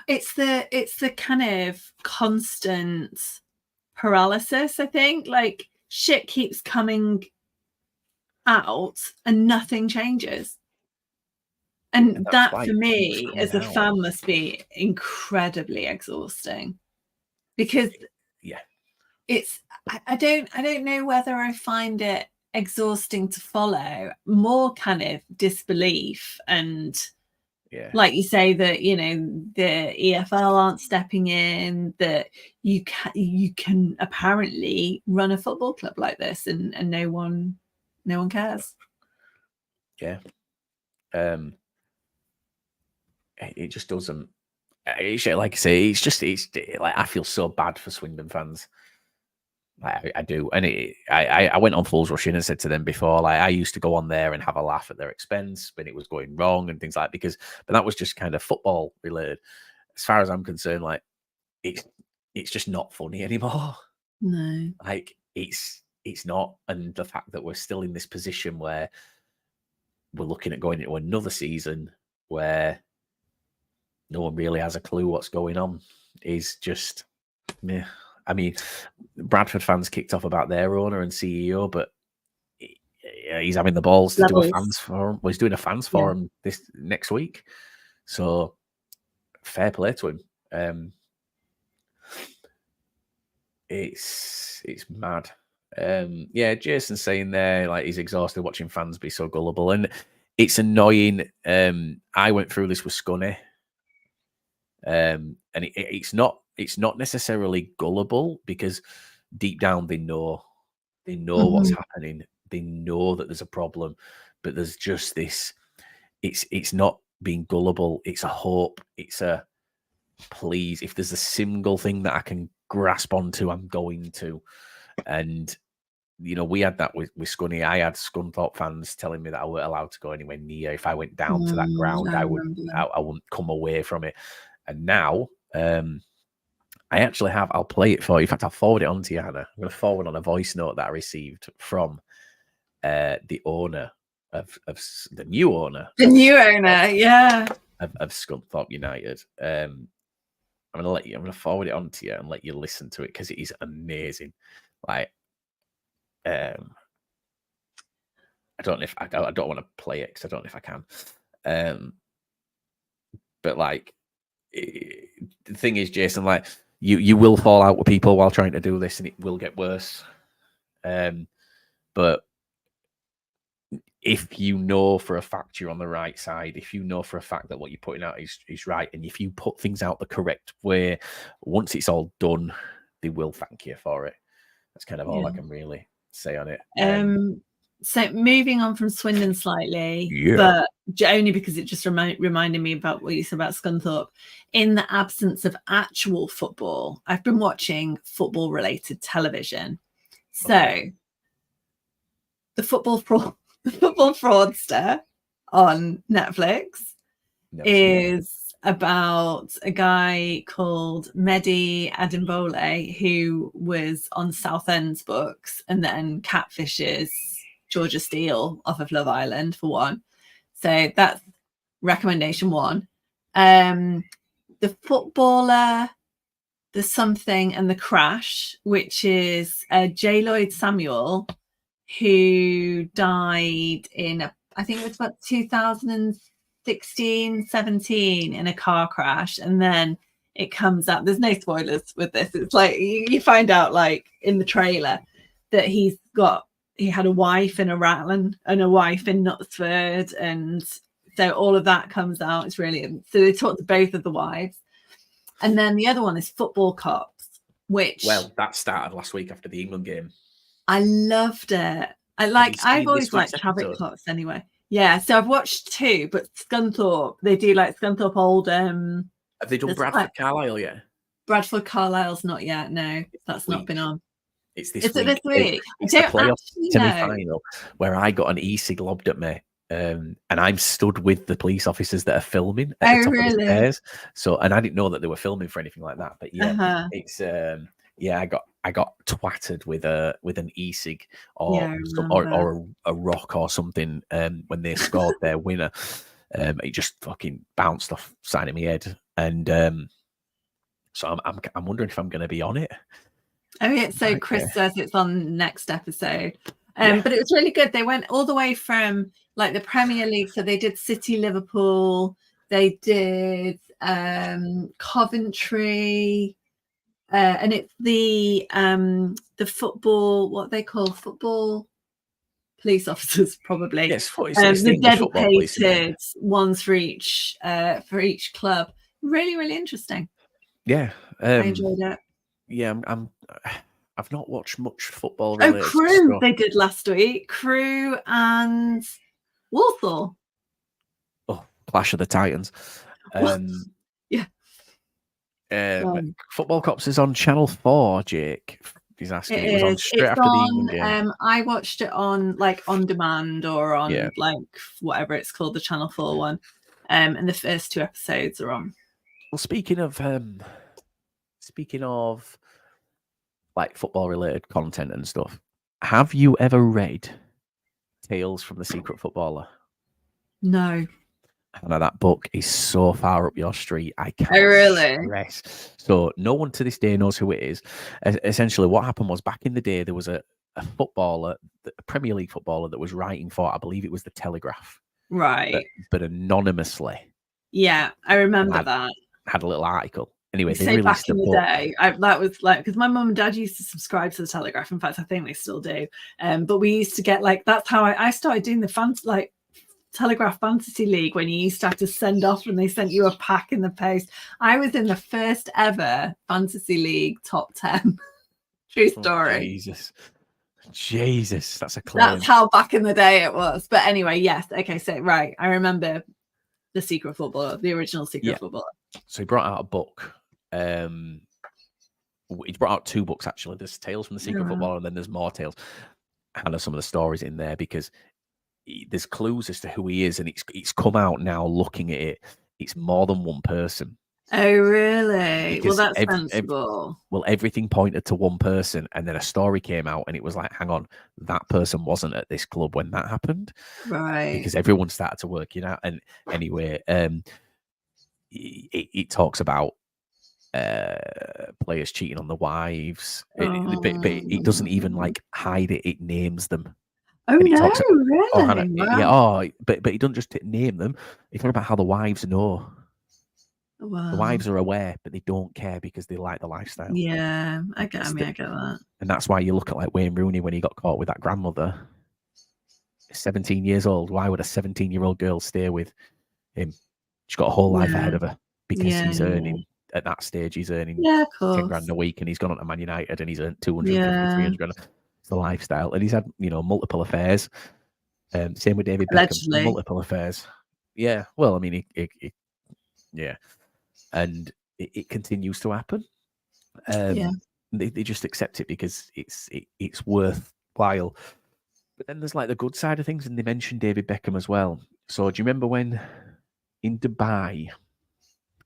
It's the kind of constant paralysis. I think like shit keeps coming out and nothing changes. And that for me as a fan must be incredibly exhausting, because it's I don't know whether I find it exhausting to follow, more kind of disbelief, and like you say that, you know, the EFL aren't stepping in, that you can apparently run a football club like this and no one cares. Yeah. It just doesn't. Like I say, it's like I feel so bad for Swindon fans. I do, and I went on Fools Rushing and said to them before, like I used to go on there and have a laugh at their expense when it was going wrong and things like that, but that was just kind of football related. As far as I'm concerned, like it's just not funny anymore. No, like it's not, and the fact that we're still in this position where we're looking at going into another season where no one really has a clue what's going on is just, yeah. I mean, Bradford fans kicked off about their owner and CEO, but he's having the balls to do a fans forum. Well, he's doing a fans forum this next week, so fair play to him. It's mad. Yeah, Jason's saying there like he's exhausted watching fans be so gullible, and it's annoying. I went through this with Scunny. And it's not necessarily gullible, because deep down they know what's happening. They know that there's a problem, but there's just this. It's not being gullible. It's a hope. It's a please. If there's a single thing that I can grasp onto, I'm going to. And you know, we had that with Scunny. I had Scunthorpe fans telling me that I weren't allowed to go anywhere near. If I went down to that ground, I wouldn't come away from it. And now, I actually have. I'll play it for you. In fact, I'll forward it on to you, Hannah. I'm going to forward on a voice note that I received from the owner of the new owner. The new owner, yeah, of Scunthorpe United. I'm going to forward it on to you and let you listen to it, because it is amazing. Like, I don't know if I don't want to play it because I don't know if I can. But like, the thing is, Jason, like you will fall out with people while trying to do this, and it will get worse. But if you know for a fact you're on the right side, if you know for a fact that what you're putting out is right, and if you put things out the correct way, once it's all done, they will thank you for it. That's kind of all I can really say on it. So moving on from Swindon slightly, but only because it just reminded me about what you said about Scunthorpe. In the absence of actual football, I've been watching football-related television. So the football fraudster on Netflix is about a guy called Mehdi Adimbole, who was on Southend's books and then catfishes Georgia Steele off of Love Island, for one. So that's recommendation one. The Footballer, The Something and The Crash, which is J. Lloyd Samuel, who died in, I think it was about 2016, 17 in a car crash. And then it comes out, there's no spoilers with this. It's like you find out like in the trailer that he had a wife in a Ratland and a wife in Knutsford, and so all of that comes out. It's really, so they talk to both of the wives. And then the other one is Football Cops, which, well, that started last week after the England game. I loved it. I've always liked traffic cops anyway. Yeah, so I've watched two, but Scunthorpe, they do like Scunthorpe Old. Have they done Bradford Carlisle yet? Bradford Carlisle's not yet. No, that's not been on. It's this week. Is it this week? It's the playoff semi-final where I got an e-cig lobbed at me and I'm stood with the police officers that are filming at the Oh, top of the really? stairs. So, and I didn't know that they were filming for anything like that. But yeah, Uh-huh. it's yeah, I got twatted with an e-cig Yeah, or I some, remember. or a rock or something when they scored their winner. It just fucking bounced off side of my head, and so I'm wondering if I'm going to be on it. Oh, yeah. So Right, Chris yeah. says it's on next episode. Yeah. But it was really good. They went all the way from like the Premier League. So they did City, Liverpool. They did Coventry. And it's the football, what they call football police officers, probably. Yes, it's the The English football police, isn't it? dedicated ones for each club. Really, really interesting. Yeah. I enjoyed it. Yeah, I've not watched much football Oh, related Crew stuff. they did last week. Crew and Walsall. Oh, Clash of the Titans. Yeah. Football Cops is on Channel 4, Jake. He's asking. It was on straight after the England game. I watched it on like on demand or on Yeah. like whatever it's called, the Channel 4 one. And the first 2 episodes are on. Well, speaking of like football related content and stuff, have you ever read Tales from the Secret Footballer? No. I know that book is so far up your street. I can't really? stress. So no one to this day knows who it is. Essentially, what happened was back in the day, there was a footballer, a Premier League footballer that was writing for, I believe it was the Telegraph. Right. But anonymously. Yeah, I remember that. Had a little article. Anyway, they released back in the day, that was like, because my mum and dad used to subscribe to the Telegraph. In fact, I think they still do. But we used to get like, that's how I started doing the Telegraph Fantasy League, when you used to have to send off and they sent you a pack in the post. I was in the first ever Fantasy League top 10. True story. Oh, Jesus, that's a claim. That's how back in the day it was. But anyway, yes. Okay, so right, I remember the Secret Footballer, the original Secret Footballer. So he brought out a book. He brought out 2 books actually. There's Tales from the Secret Footballer, and then there's more tales. And there's some of the stories in there because there's clues as to who he is, and it's come out now. Looking at it, it's more than one person. Oh, really? Because well, that's sensible. Everything pointed to one person, and then a story came out, and it was like, hang on, that person wasn't at this club when that happened, right? Because everyone started to work it out. And anyway, it talks about players cheating on the wives, but it doesn't even like hide it; it names them. Oh, no, really? Oh, Hannah, wow. Yeah, but he doesn't just name them. He talks about how the wives know. Wow. The wives are aware, but they don't care because they like the lifestyle. Yeah, I get that. And that's why you look at like Wayne Rooney when he got caught with that grandmother, 17 years old. Why would a 17-year-old girl stay with him? She's got a whole life ahead of her because he's earning, at that stage, he's earning 10 grand a week, and he's gone on to Man United and he's earned 250, 300 grand. It's the lifestyle. And he's had, multiple affairs. Same with David Beckham, multiple affairs. Yeah. Well, I mean, yeah. And it continues to happen. They just accept it because it's worthwhile. But then there's like the good side of things, and they mentioned David Beckham as well. So do you remember when in Dubai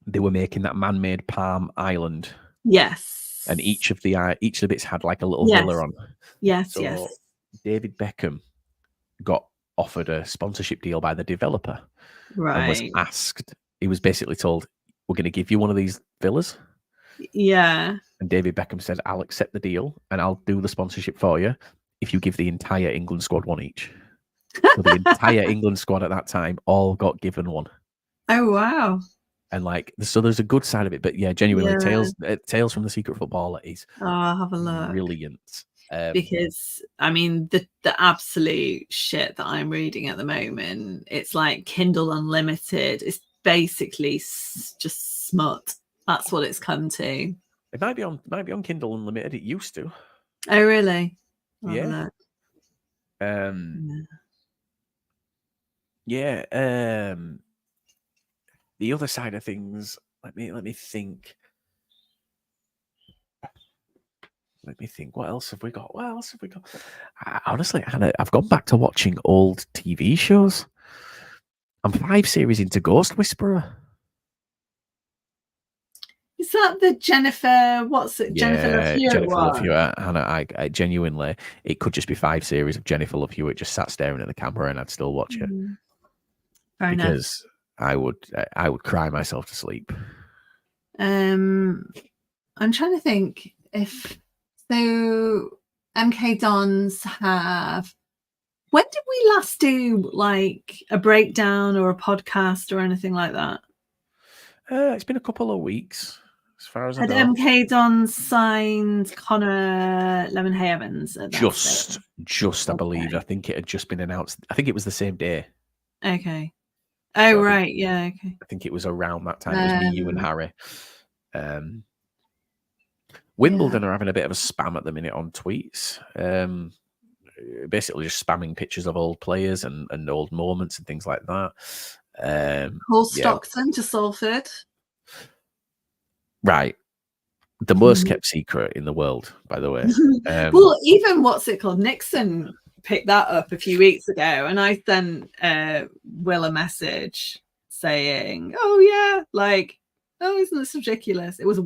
they were making that man-made Palm Island? Yes. And each of the bits had like a little villa on. Yes. So David Beckham got offered a sponsorship deal by the developer, and was asked. He was basically told, "We're going to give you one of these villas." Yeah. And David Beckham said, "I'll accept the deal and I'll do the sponsorship for you if you give the entire England squad one each." So the entire England squad at that time all got given one. Oh, wow. And like, so there's a good side of it, but yeah, genuinely, Tales from the Secret Footballer is I'll have a look. Brilliant. Because I mean, the absolute shit that I'm reading at the moment, it's like Kindle Unlimited. It's basically just smut. That's what it's come to. It might be on Kindle Unlimited. It used to. Oh, really? Yeah. The other side of things, let me think. Let me think. What else have we got? Honestly, Hannah, I've gone back to watching old TV shows. I'm 5 series into Ghost Whisperer. Is that the Jennifer? What's it? Jennifer Love Yeah, Hewitt Jennifer Love one? Hewitt. And I genuinely, it could just be 5 series of Jennifer Love Hewitt just sat staring at the camera, and I'd still watch it Fair enough. because I would cry myself to sleep. I'm trying to think if so. MK Dons have. When did we last do like a breakdown or a podcast or anything like that? It's been a couple of weeks, as far as I Had know. MK Dons signed Connor Lemonhay Evans at that stage? Just I believe. I think it had just been announced. I think it was the same day. Okay. Oh, So right. Yeah. Okay. I think it was around that time. It was me, you, and Harry. Wimbledon are having a bit of a spam at the minute on tweets. Basically just spamming pictures of old players and old moments and things like that. Paul Stockton to Salford. Right. The most kept secret in the world, by the way. Well, even what's it called? Nixon picked that up a few weeks ago, and I sent Will a message saying, "Oh yeah, like, oh, isn't this ridiculous?" It was a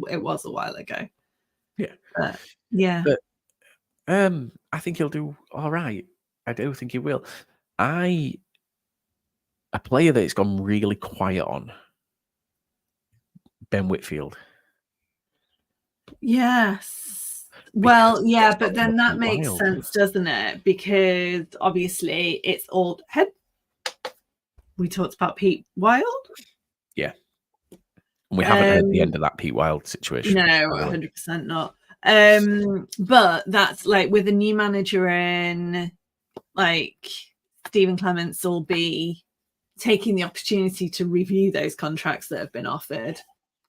while ago. Yeah. Yeah. But I think he'll do all right. I do think he will. A player that's gone really quiet on, Ben Whitfield. Yes. Well, yeah, but then that makes Wild. sense, doesn't it? Because obviously it's old. We talked about Pete Wild. Yeah. And we haven't heard the end of that Pete Wild situation. No, 100% not. But that's like with a new manager in, like Stephen Clements will be taking the opportunity to review those contracts that have been offered,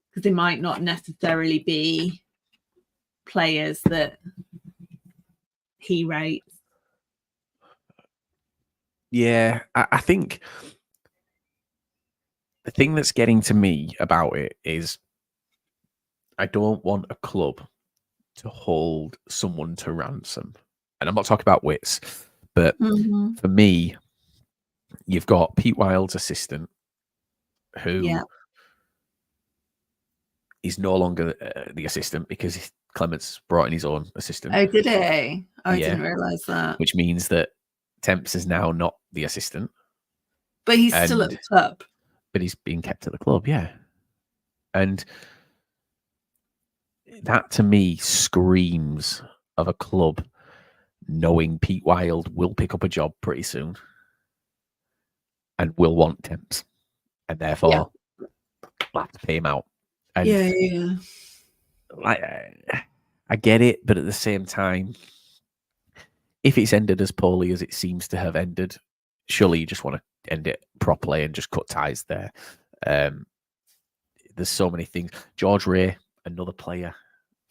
because they might not necessarily be players that he rates. Yeah, I think the thing that's getting to me about it is I don't want a club to hold someone to ransom. And I'm not talking about Wits, but for me, you've got Pete Wild's assistant who is no longer the assistant because Clements brought in his own assistant. Oh, did he? Oh, I didn't realise that. Which means that Temps is now not the assistant. But he's still at the club. But he's being kept at the club, yeah. And that to me screams of a club knowing Pete Wild will pick up a job pretty soon and will want Temps. And therefore we'll have to pay him out. And I get it, but at the same time, if it's ended as poorly as it seems to have ended, surely you just want to end it properly and just cut ties there. There's so many things. George Ray, another player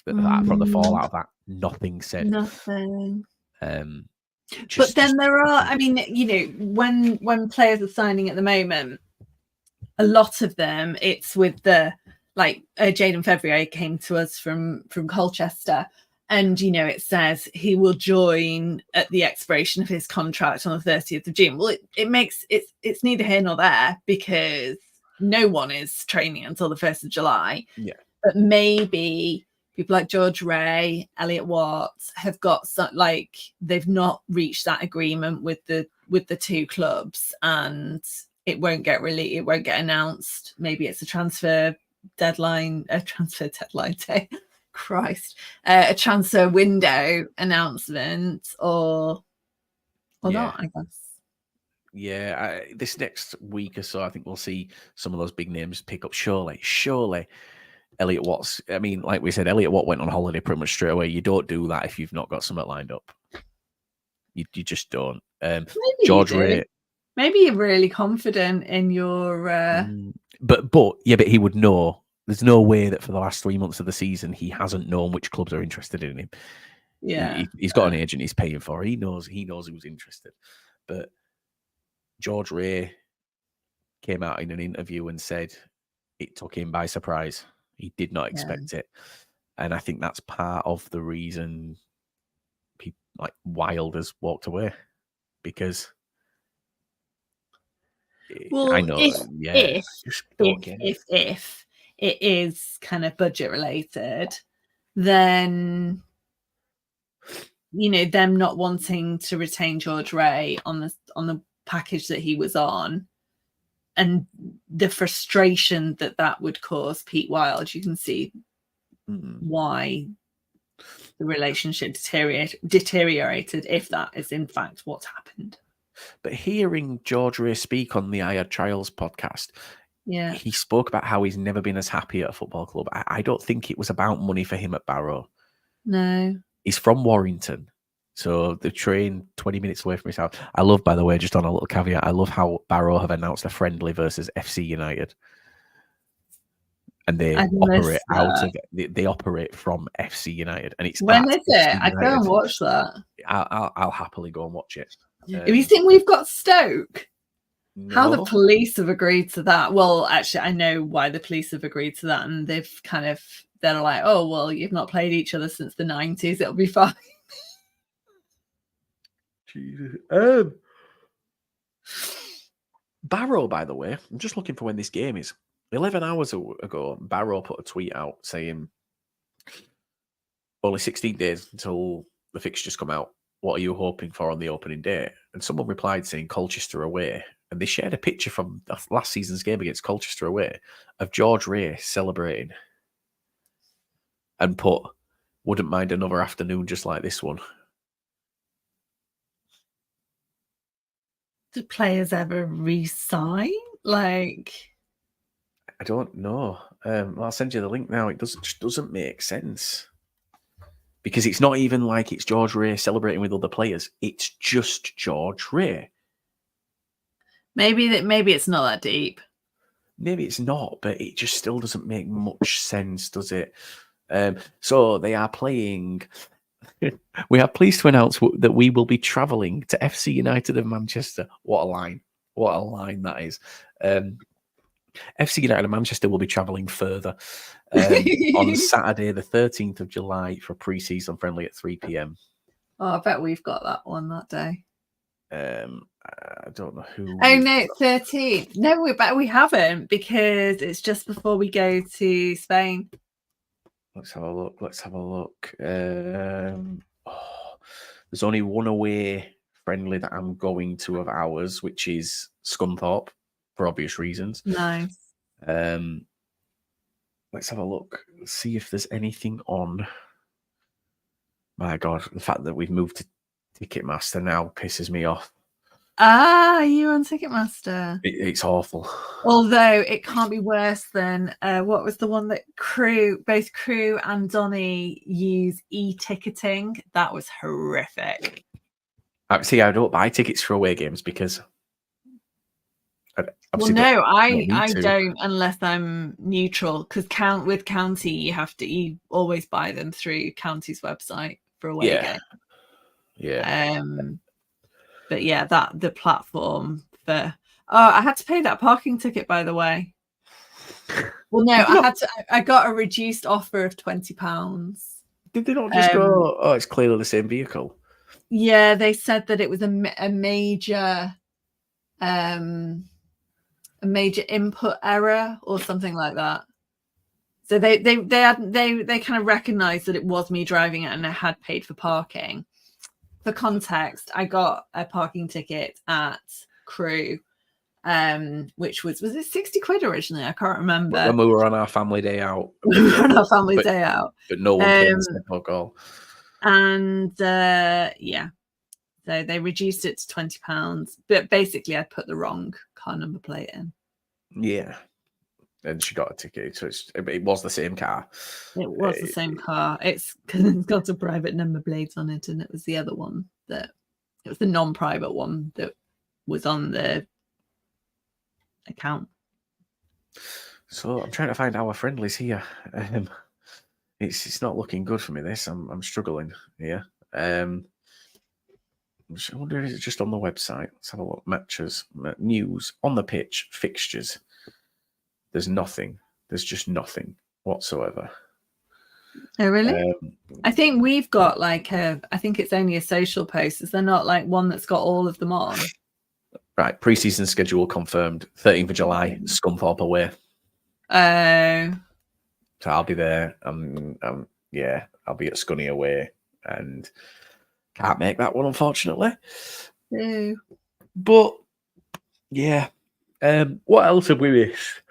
from the fallout of that, nothing said. Nothing. But then there are, I mean, you know, when players are signing at the moment, a lot of them, it's with the, like, Jaden February came to us from Colchester, and, you know, it says he will join at the expiration of his contract on the 30th of June. Well, it makes, it's neither here nor there, because no one is training until the 1st of July. Yeah. But maybe people like George Ray, Elliot Watts have got some, like, they've not reached that agreement with the two clubs, and it won't get announced. Maybe it's a transfer deadline day. Christ, a transfer window announcement or not, I guess. Yeah, this next week or so, I think we'll see some of those big names pick up. Surely, Elliot Watts. I mean, like we said, Elliot Watt went on holiday pretty much straight away. You don't do that if you've not got something lined up. You just don't. George Ray. Maybe you're really confident in your. But he would know. There's no way that for the last 3 months of the season he hasn't known which clubs are interested in him. Yeah, he's got an agent he's paying for. He knows who's interested. But George Ray came out in an interview and said it took him by surprise. He did not expect it. And I think that's part of the reason people, like, Wild has walked away, because, Well, I know. Yeah, I just don't get it. if it is kind of budget related, then them not wanting to retain George Ray on the package that he was on, and the frustration that would cause Pete Wild, you can see why the relationship deteriorated, if that is in fact what's happened. But hearing George Ray speak on the I Had Trials podcast, yeah, he spoke about how he's never been as happy at a football club. I don't think it was about money for him at Barrow. No. He's from Warrington, so the train 20 minutes away from his house. I love, by the way, just on a little caveat, I love how Barrow have announced a friendly versus FC United. And they operate they operate from FC United, and it's when is it? I'd go and watch that. I'll happily go and watch it. Have you seen we've got Stoke? No. How the police have agreed to that? Well, actually, I know why the police have agreed to that, and they're like, oh well, you've not played each other since the 90s. It'll be fine. Jesus. Barrow, by the way, I'm just looking for when this game is. 11 hours ago, Barrow put a tweet out saying, only 16 days until the fixtures come out. What are you hoping for on the opening day? And someone replied saying Colchester away. And they shared a picture from last season's game against Colchester away of George Ray celebrating and put, wouldn't mind another afternoon just like this one. Do players ever re-sign? I don't know. I'll send you the link now. It just doesn't make sense. Because it's not even like it's George Ray celebrating with other players. It's just George Ray. Maybe it's not that deep. Maybe it's not, but it just still doesn't make much sense, does it? So they are playing. We are pleased to announce that we will be travelling to FC United of Manchester. What a line. What a line that is. FC United of Manchester will be travelling further on Saturday, the 13th of July, for a pre-season friendly at 3 p.m. Oh, I bet we've got that one that day. I don't know who. Oh no, 13th. No, we haven't, because it's just before we go to Spain. Let's have a look. There's only one away friendly that I'm going to of ours, which is Scunthorpe, for obvious reasons. Nice. Let's have a look. See if there's anything on. My God, the fact that we've moved to Ticketmaster now pisses me off. Ah, you on Ticketmaster? It's awful. Although it can't be worse than what was the one that both Crew and Donny use e-ticketing? That was horrific. See, I don't buy tickets for away games because. I don't unless I'm neutral, because with County you always buy them through County's website for away game. Yeah. But yeah, the platform for I had to pay that parking ticket, by the way. Well, no, I got a reduced offer of £20. Did they not just go, oh, it's clearly the same vehicle? Yeah, they said that it was a major input error or something like that. So they kind of recognized that it was me driving it and I had paid for parking. For context, I got a parking ticket at Crew, which was it 60 quid originally? I can't remember. When we were on our family day out. But no one came to the call. And yeah, so they reduced it to £20. But basically, I put the wrong car number plate in. Yeah. And she got a ticket, so it was the same car. It was the same car. It's because it's got a private number plate on it, and it was the other one it was the non-private one that was on the account. So I'm trying to find our friendlies here. It's not looking good for me. I'm struggling here. I wonder, is it just on the website? Let's have a look. Matches, news, on the pitch, fixtures. There's nothing. There's just nothing whatsoever. Oh, really? I think we've got I think it's only a social post. Is there not one that's got all of them on? Right, pre-season schedule confirmed. 13th of July, Scunthorpe away. Oh. So I'll be there. Yeah, I'll be at Scunny away, and can't make that one, unfortunately. Ew. But yeah, what else have we missed?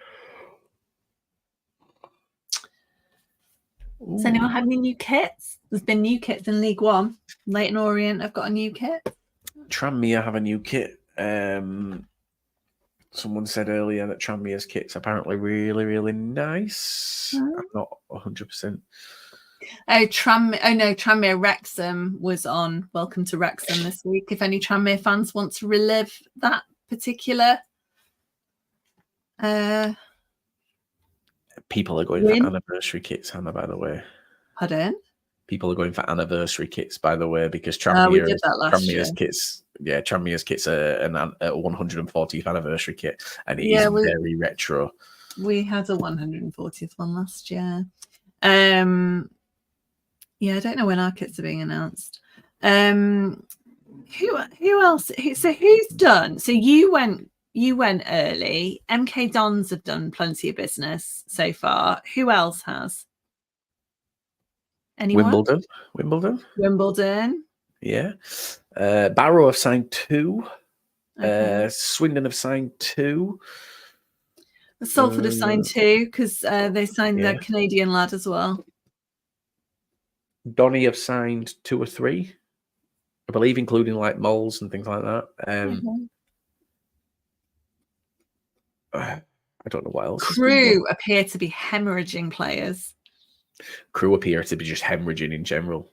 Does anyone have any new kits? There's been new kits in League One. Leighton Orient have got a new kit. Tranmere have a new kit. Someone said earlier that Tranmere's kit's apparently really, really nice. I'm not 100%. Tranmere Wrexham was on Welcome to Wrexham this week. If any Tranmere fans want to relive that particular people are going for anniversary kits, Hannah, by the way. Pardon? People are going for anniversary kits, by the way, because we did that last year. Tranmere's kit's a 140th anniversary kit, and it is very retro. We had a 140th one last year. I don't know when our kits are being announced. Who else? Who's done? So you went early. MK Dons have done plenty of business so far. Who else has? Anyone? Wimbledon. Yeah. Barrow have signed 2. Okay. Swindon have signed 2. Salford have signed 2 because they signed the Canadian lad as well. Donny have signed 2 or 3, I believe, including like Moles and things like that. I don't know what else. Crew appear to be hemorrhaging players. Crew appear to be just hemorrhaging in general.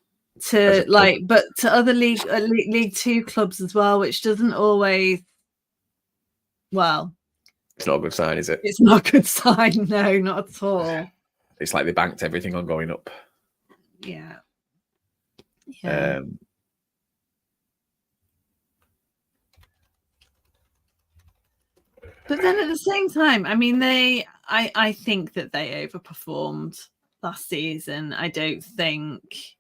But to other League 2 clubs as well, which doesn't always. Well, it's not a good sign, is it? It's not a good sign. No, not at all. It's like they banked everything on going up. Yeah. But then at the same time, I mean, I think that they overperformed last season. I don't think.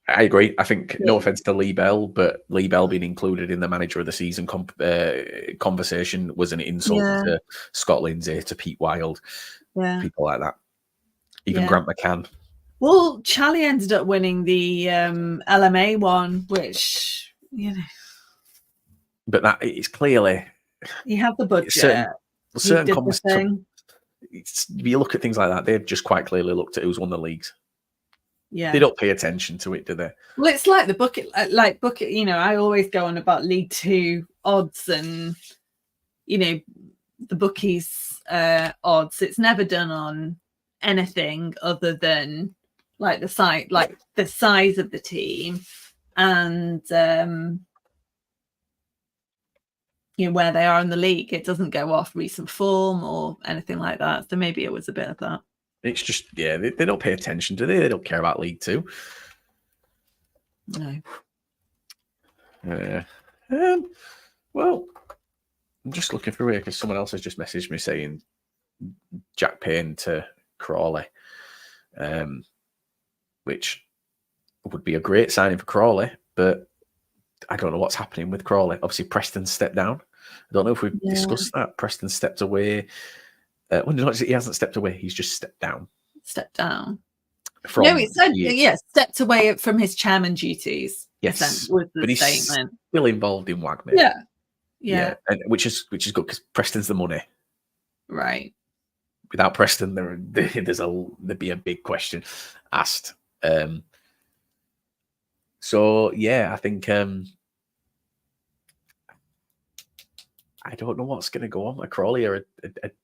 I agree. I think, no offense to Lee Bell, but Lee Bell being included in the manager of the season conversation was an insult to Scott Lindsay, to Pete Wild, people like that. Even Grant McCann. Well, Charlie ended up winning the LMA one, which, But that is clearly. You have the budget. Certain conversations. You look at things like that, they've just quite clearly looked at who's won the leagues. Yeah, they don't pay attention to it, do they? Well, it's like the bucket. I always go on about League 2 odds and the bookies odds. It's never done on anything other than the size of the team and where they are in the league. It doesn't go off recent form or anything like that. So maybe it was a bit of that. It's just, they don't pay attention, do they? They don't care about League 2. No. Well, I'm just looking through here because someone else has just messaged me saying Jack Payne to Crawley, which would be a great signing for Crawley, but I don't know what's happening with Crawley. Obviously, Preston stepped down. I don't know if we've discussed that. Preston stepped away. He hasn't stepped away. He's just stepped down. Stepped down. It said stepped away from his chairman duties. Yes, was the but he's statement. Still involved in Wagner. Yeah, and which is good because Preston's the money. Right. Without Preston, there'd be a big question asked. So yeah, I think. I don't know what's going to go on. Crawley are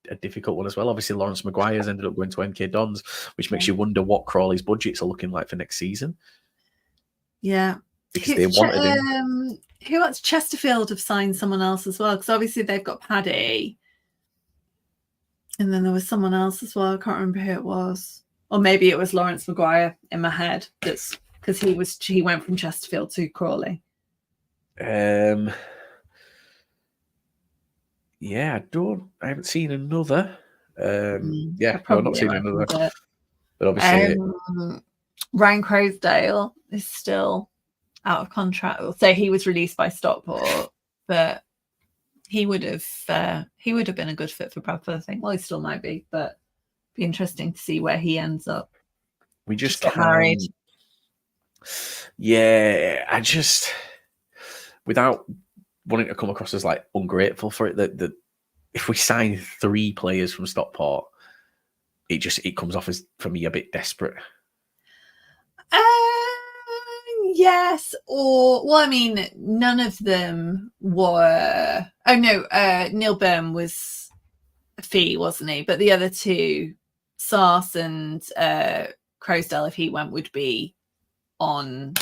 a difficult one as well. Obviously, Lawrence Maguire's ended up going to MK Dons, which makes you wonder what Crawley's budgets are looking like for next season. Yeah. Because they wanted him. Who else? Chesterfield have signed someone else as well, because obviously they've got Paddy. And then there was someone else as well. I can't remember who it was. Or maybe it was Lawrence Maguire in my head. That's because he went from Chesterfield to Crawley. Yeah, I haven't seen another. I've not seen another. But obviously, Ryan Croasdale is still out of contract. So he was released by Stockport, but he would have been a good fit for Bradford, I think. Well, he still might be, but be interesting to see where he ends up. We just got married. Yeah, I just, without wanting to come across as like ungrateful for it, that if we sign 3 players from Stockport, it comes off as, for me, a bit desperate. Yes, or well, I mean, none of them were. Oh no, Neil Byrne was a fee, wasn't he? But the other 2, Sars and Crowsdale, if he went, would be on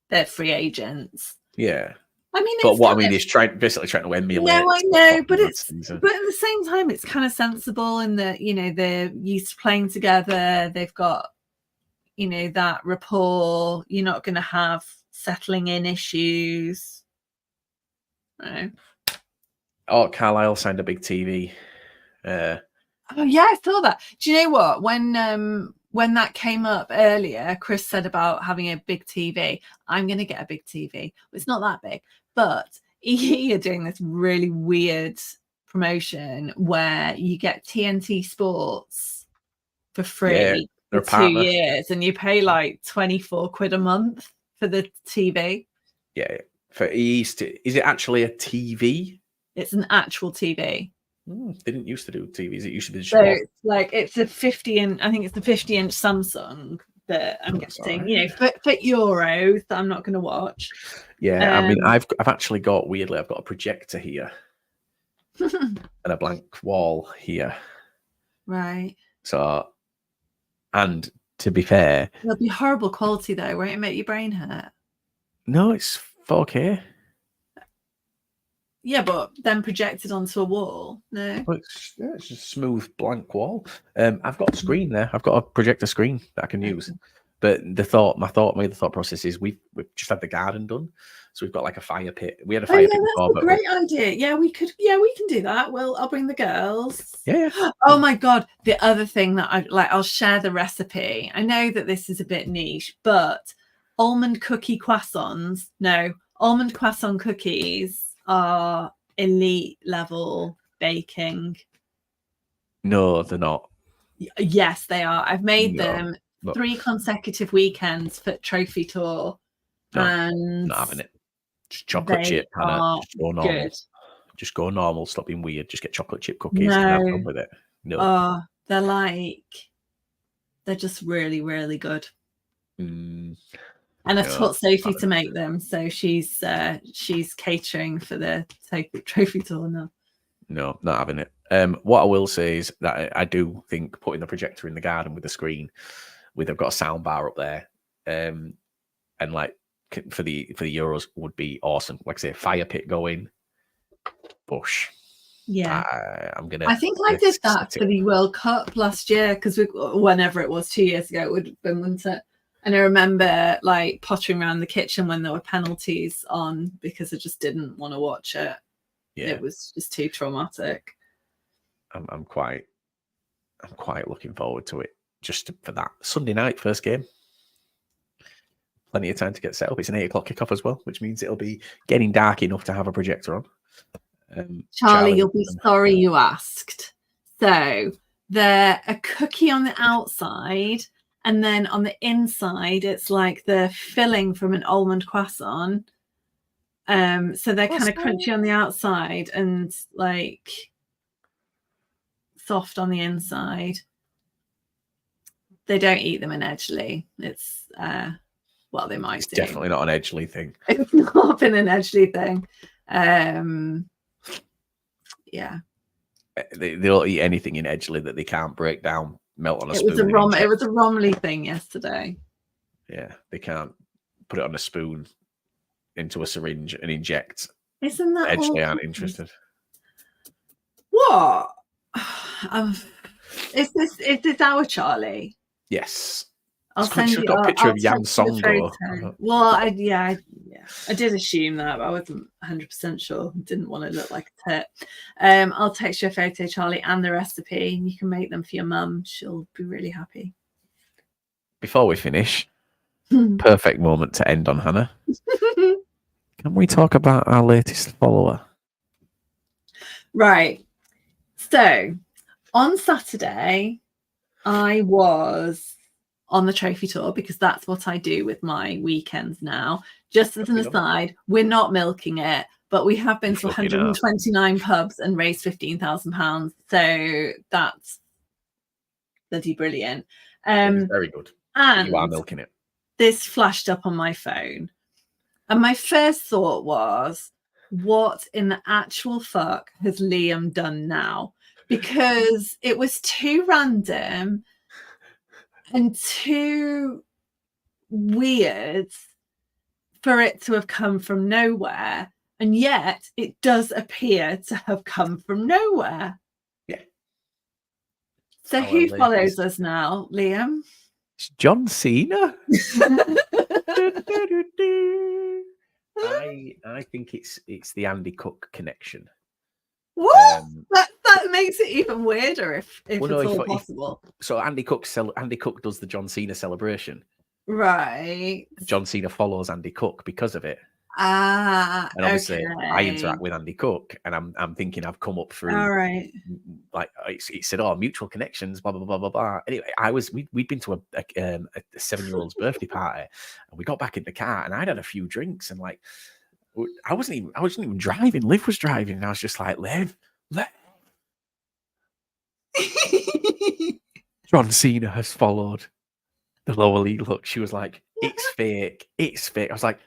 their free agents. Yeah. I mean, but what I mean is basically trying to emulate. No, I know, but at the same time, it's kind of sensible in that, you know, they're used to playing together. They've got, you know, that rapport. You're not going to have settling in issues. No. Oh, Carlisle signed a big TV. Oh yeah, I saw that. Do you know what? When that came up earlier, Chris said about having a big TV. I'm going to get a big TV. It's not that big, but EE are doing this really weird promotion where you get TNT Sports for free for 2 years, and you pay like 24 quid a month for the TV. Yeah, for East, is it actually a TV? It's an actual TV. They didn't used to do TVs. It used to be so it's like it's a 50-inch. I think it's the 50-inch Samsung that I'm guessing. Right. You know, for Euros that I'm not going to watch. Yeah, I mean, I've actually got, weirdly, I've got a projector here and a blank wall here. Right. So, and to be fair, it'll be horrible quality though. Won't it make your brain hurt? No, it's 4K. Yeah, but then projected onto a wall. No, well, it's just a smooth blank wall. I've got a screen there. I've got a projector screen that I can use. But the thought process is we've just had the garden done, so we've got like a fire pit. We had a fire pit before. That's a great idea. Yeah, we could. Yeah, we can do that. Well, I'll bring the girls. Yeah. Oh my god! The other thing that I'll share the recipe. I know that this is a bit niche, but almond cookie croissants. No, almond croissant cookies are elite level baking. No, they're not. Yes, they are. I've made them 3 consecutive weekends for Trophy Tour. No, and not having it. Just chocolate chip, Hannah. Just go normal. Good. Just go normal. Stop being weird. Just get chocolate chip cookies and have fun with it. No. Oh, they're just really, really good. And I've taught Sophie to make them, so she's catering for the Trophy Tour now. No, not having it. What I will say is that I do think putting the projector in the garden with the screen, they've got a sound bar up there, and like for the Euros would be awesome. Like I say, fire pit going, bush. Yeah, I think I did that for the World Cup last year because whenever it was 2 years ago, it would have been winter. And I remember like pottering around the kitchen when there were penalties on because I just didn't want to watch it. Yeah, it was just too traumatic. I'm quite looking forward to it just for that Sunday night first game. Plenty of time to get set up. It's an 8 o'clock kickoff as well, which means it'll be getting dark enough to have a projector on. Charlie, you'll be sorry you asked. So they're a cookie on the outside, and then on the inside, it's like the filling from an almond croissant. So they're kind of crunchy on the outside and like soft on the inside. They don't eat them in Edgeley. It's well, they might. It's definitely not an Edgeley thing. It's not been an Edgeley thing. Yeah. They don't eat anything in Edgeley that they can't break down, melt on a spoon. It was a Romley thing yesterday. Yeah, they can't put it on a spoon into a syringe and inject. Isn't that Edgeley aren't interested. What? Is this our Charlie? Yes. I'll send you got a picture of Jan Songo. Well, I did assume that, but I wasn't 100% sure. Didn't want to look like a tit. I'll text you a photo, Charlie, and the recipe, and you can make them for your mum. She'll be really happy. Before we finish, Perfect moment to end on, Hannah. Can we talk about our latest follower? Right. So on Saturday, I was on the trophy tour because that's what I do with my weekends now. Just as an aside, we're not milking it, but we have been to 129 pubs and raised £15,000. So that's bloody brilliant. Very good. And you are milking it. This flashed up on my phone. And my first thought was, what in the actual fuck has Liam done now? Because it was too random and too weird for it to have come from nowhere. And yet it does appear to have come from nowhere. Yeah. So who follows us now, Liam? It's John Cena. I think it's the Andy Cook connection. What? That makes it even weirder if it's all possible. So Andy Cook does the John Cena celebration. Right. John Cena follows Andy Cook because of it. And obviously I interact with Andy Cook, and I'm thinking I've come up through. All right. Like it said, mutual connections, blah blah blah blah blah. Anyway, we'd been to a 7-year-old's birthday party, and we got back in the car, and I'd had a few drinks, and like I wasn't even driving. Liv was driving, and I was just like, Liv. John Cena has followed the lower league look. She was like, it's fake. I was like,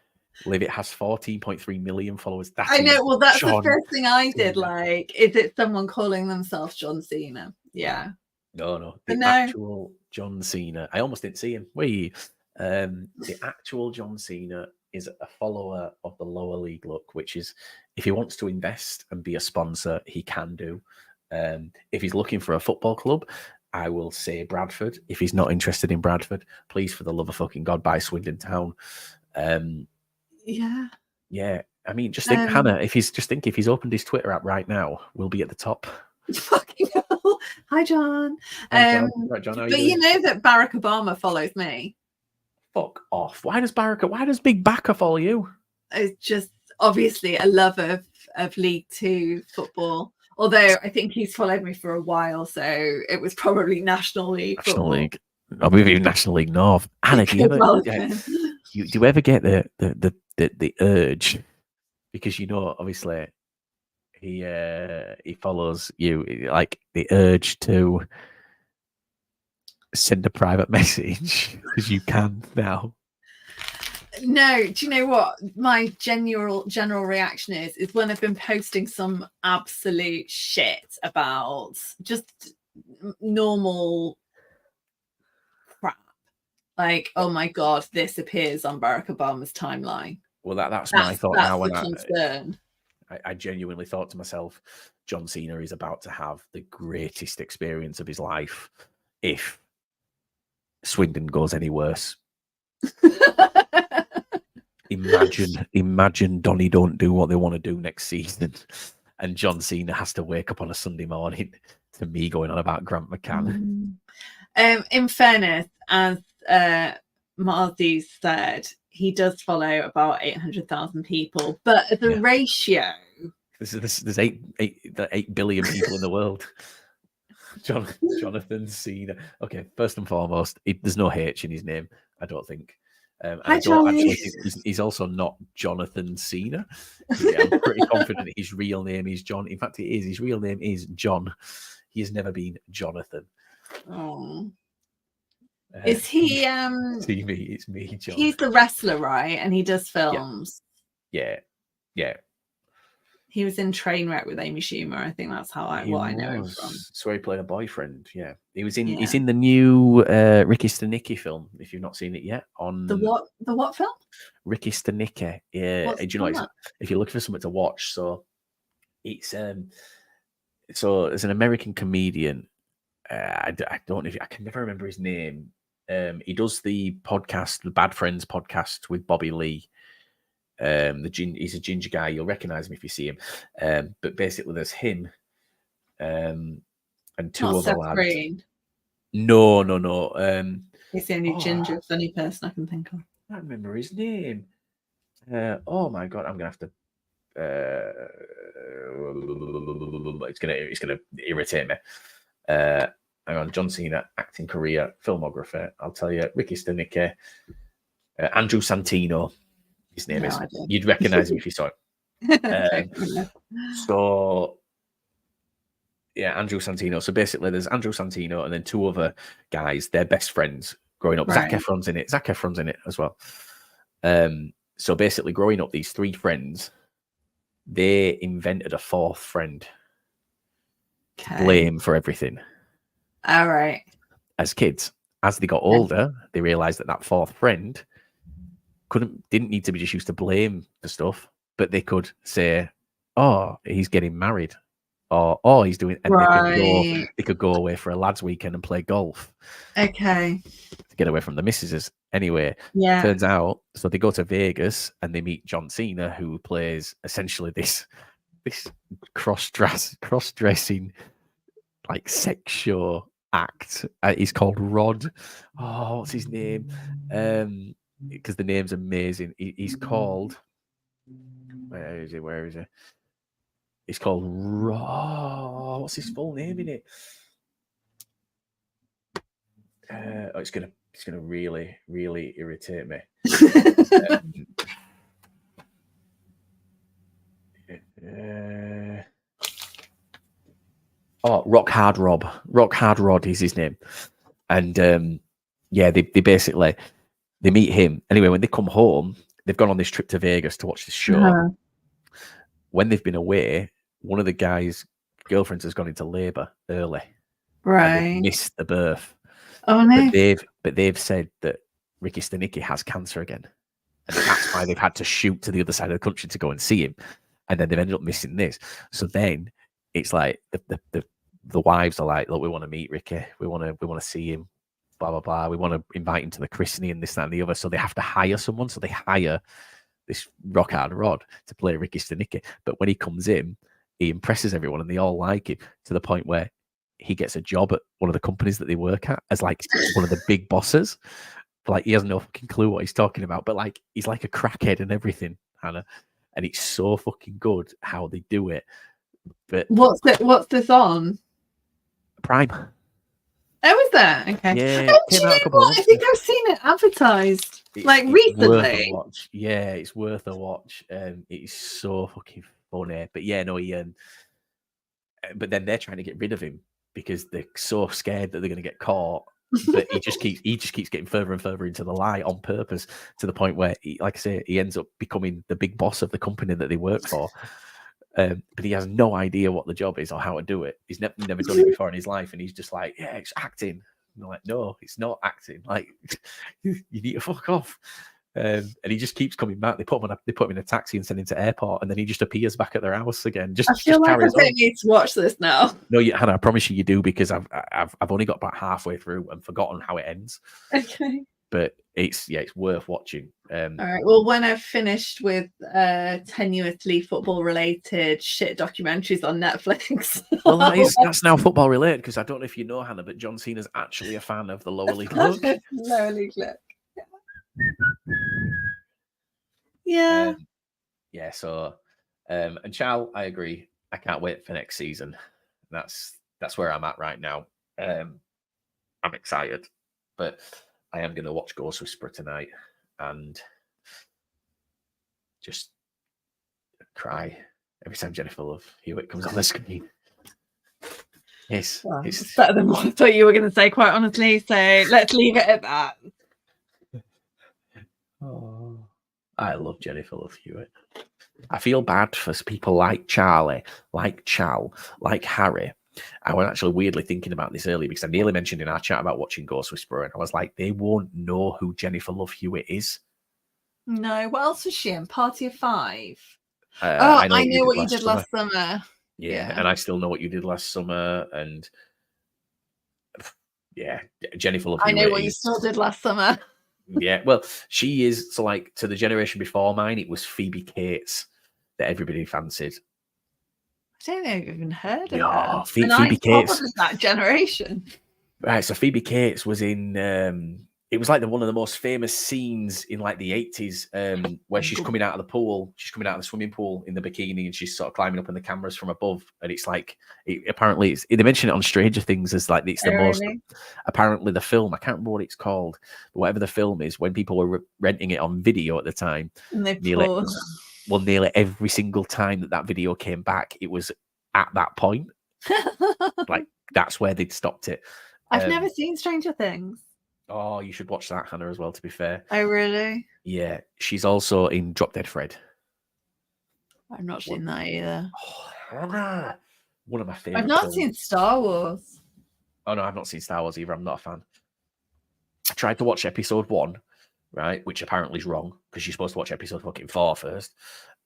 Liv, it has 14.3 million followers. I know. Well, that's the first thing I did. Like, is it someone calling themselves John Cena? Yeah. No. Actual John Cena. I almost didn't see him. The actual John Cena is a follower of the lower league look, which is, if he wants to invest and be a sponsor, he can do. If he's looking for a football club, I will say Bradford. If he's not interested in Bradford, please, for the love of fucking God, buy Swindon Town. Yeah. I mean, just think, Hannah, if he's opened his Twitter app right now, we'll be at the top. Fucking hell. Hi, John. Right, John, but you know that Barack Obama follows me. Fuck off. Why does Big Backer follow you? It's just obviously a love of League Two football. Although I think he's followed me for a while, so it was probably National League. National League. Or maybe National League North. Hannah, do you ever get the urge? Because obviously he follows you, like the urge to send a private message, because you can now. No, do you know what my general reaction is when I've been posting some absolute shit about just normal crap, like, oh my God, this appears on Barack Obama's timeline. Well, that's my thought now. When concern. I genuinely thought to myself, John Cena is about to have the greatest experience of his life if Swindon goes any worse. Imagine Donny don't do what they want to do next season, and John Cena has to wake up on a Sunday morning to me going on about Grant McCann. In fairness, as Marzi said, he does follow about 800,000 people, but the ratio. There's 8 billion people in the world. Jonathan Cena. Okay, first and foremost, there's no H in his name, I don't think. I don't actually think he's also not Jonathan Cena. I'm pretty confident his real name is John. In fact, it is. His real name is John. He has never been Jonathan. Oh. Is he? It's me, John. He's the wrestler, right? And he does films. Yeah. He was in Trainwreck with Amy Schumer. I think that's how I know him from. So he played a boyfriend. Yeah, he was in. Yeah. He's in the new Ricky Stenicki film. If you've not seen it yet, on the what film? Ricky Stenicki. Yeah, do you know? If you're looking for something to watch, so it's so there's an American comedian. I don't know if I can never remember his name. He does the podcast, the Bad Friends podcast with Bobby Lee. He's a ginger guy. You'll recognize him if you see him. But basically, there's him and two other lads. Green. No. He's the only ginger funny person I can think of. can't remember his name. Oh my god, I'm gonna have to. It's gonna irritate me. Hang on, John Cena, acting career, filmography. I'll tell you, Ricky Stenicki, Andrew Santino. His name is. You'd recognise him if you saw it. So yeah, Andrew Santino. So basically, there's Andrew Santino and then two other guys. They're best friends growing up. Right. Zac Efron's in it. Zac Efron's in it as well. So basically, growing up, these three friends, they invented a fourth friend to blame for everything. All right. As kids, as they got older, they realized that that fourth friend didn't need to be just used to blame for stuff, but they could say, "Oh, he's getting married," or "Oh, he's doing," and they could go away for a lads' weekend and play golf. Okay. To get away from the missuses. Anyway, turns out, so they go to Vegas and they meet John Cena, who plays essentially this cross-dressing like sex show act. He's called Rod. Oh, what's his name? Because the name's amazing. He's called. Where is he? He's called Rod. What's his full name in it? It's gonna really, really irritate me. Rock Hard Rob. Rock Hard Rod is his name. And they basically they meet him. Anyway, when they come home, they've gone on this trip to Vegas to watch this show. When they've been away, one of the guys' girlfriends has gone into labor early. Right. And they've missed the birth. Oh no. But they've said that Ricky Stenicki has cancer again. And that's why they've had to shoot to the other side of the country to go and see him. And then they've ended up missing this. So then it's like the wives are like, look, we want to meet Ricky. We want to see him, blah, blah, blah. We want to invite him to the christening and this, that, and the other. So they have to hire someone. So they hire this Rock Hard Rod to play Ricky Stenicki. But when he comes in, he impresses everyone and they all like him to the point where he gets a job at one of the companies that they work at as like one of the big bosses. Like he has no fucking clue what he's talking about, but like he's like a crackhead and everything, Hannah. And it's so fucking good how they do it. But what's this on? Prime. Oh, is that? Okay. Yeah, it came out a couple of months I think I've seen it advertised recently. Worth a watch. Yeah, it's worth a watch. It's so fucking funny. But yeah, no, he but then they're trying to get rid of him because they're so scared that they're going to get caught. But he just keeps getting further and further into the lie on purpose to the point where, like I say, he ends up becoming the big boss of the company that they work for. But he has no idea what the job is or how to do it. He's never done it before in his life, and he's just like, yeah, it's acting. And they're like, no, it's not acting. Like, you need to fuck off. And he just keeps coming back. They put him in a taxi and send him to airport, and then he just appears back at their house again. I feel like I don't need to watch this now. No, Hannah, I promise you do, because I've only got about halfway through and forgotten how it ends. Okay. But it's worth watching. All right. Well, when I've finished with tenuously football related shit documentaries on Netflix. Well, that's now football related, because I don't know if you know, Hannah, but John Cena's actually a fan of the lower league look. Lower league look. Yeah. So and Chal, I agree. I can't wait for next season. That's where I'm at right now. I'm excited, but I am going to watch Ghost Whisperer tonight and just cry every time Jennifer Love Hewitt comes on the screen. It's better than what I thought you were going to say, quite honestly. So let's leave it at that. Oh, I love Jennifer Love Hewitt. I feel bad for people like Charlie, like Chal, like Harry. I was actually weirdly thinking about this earlier because I nearly mentioned in our chat about watching Ghost Whisperer, and I was like, they won't know who Jennifer Love Hewitt is. No, what else was she in? Party of Five. I know what you did last summer. Yeah, and I still know what you did last summer, and yeah, Jennifer Love Hewitt. I know what you still did last summer. Yeah, well, she is, so like to the generation before mine, it was Phoebe Cates that everybody fancied. I don't think I've even heard of her. Phoebe Cates. Probably that generation. Right, so Phoebe Cates was in it was like one of the most famous scenes in like the 80s, where she's coming out of the pool, she's coming out of the swimming pool in the bikini, and she's sort of climbing up in the cameras from above, and it's like apparently they mention it on Stranger Things as like it's the most. Really? Apparently, the film, I can't remember what it's called, but whatever the film is, when people were renting it on video at the time, And they nearly pause. nearly every single time that video came back, it was at that point. Like that's where they'd stopped it. I've never seen Stranger Things. Oh, you should watch that, Hannah, as well, to be fair. Oh, really? Yeah. She's also in Drop Dead Fred. I've not seen that either. Oh, Hannah. One of my favourite I've not films. seen Star Wars. Oh, no, I've not seen Star Wars either. I'm not a fan. I tried to watch episode 1, right, which apparently is wrong, because you're supposed to watch episode fucking 4 first.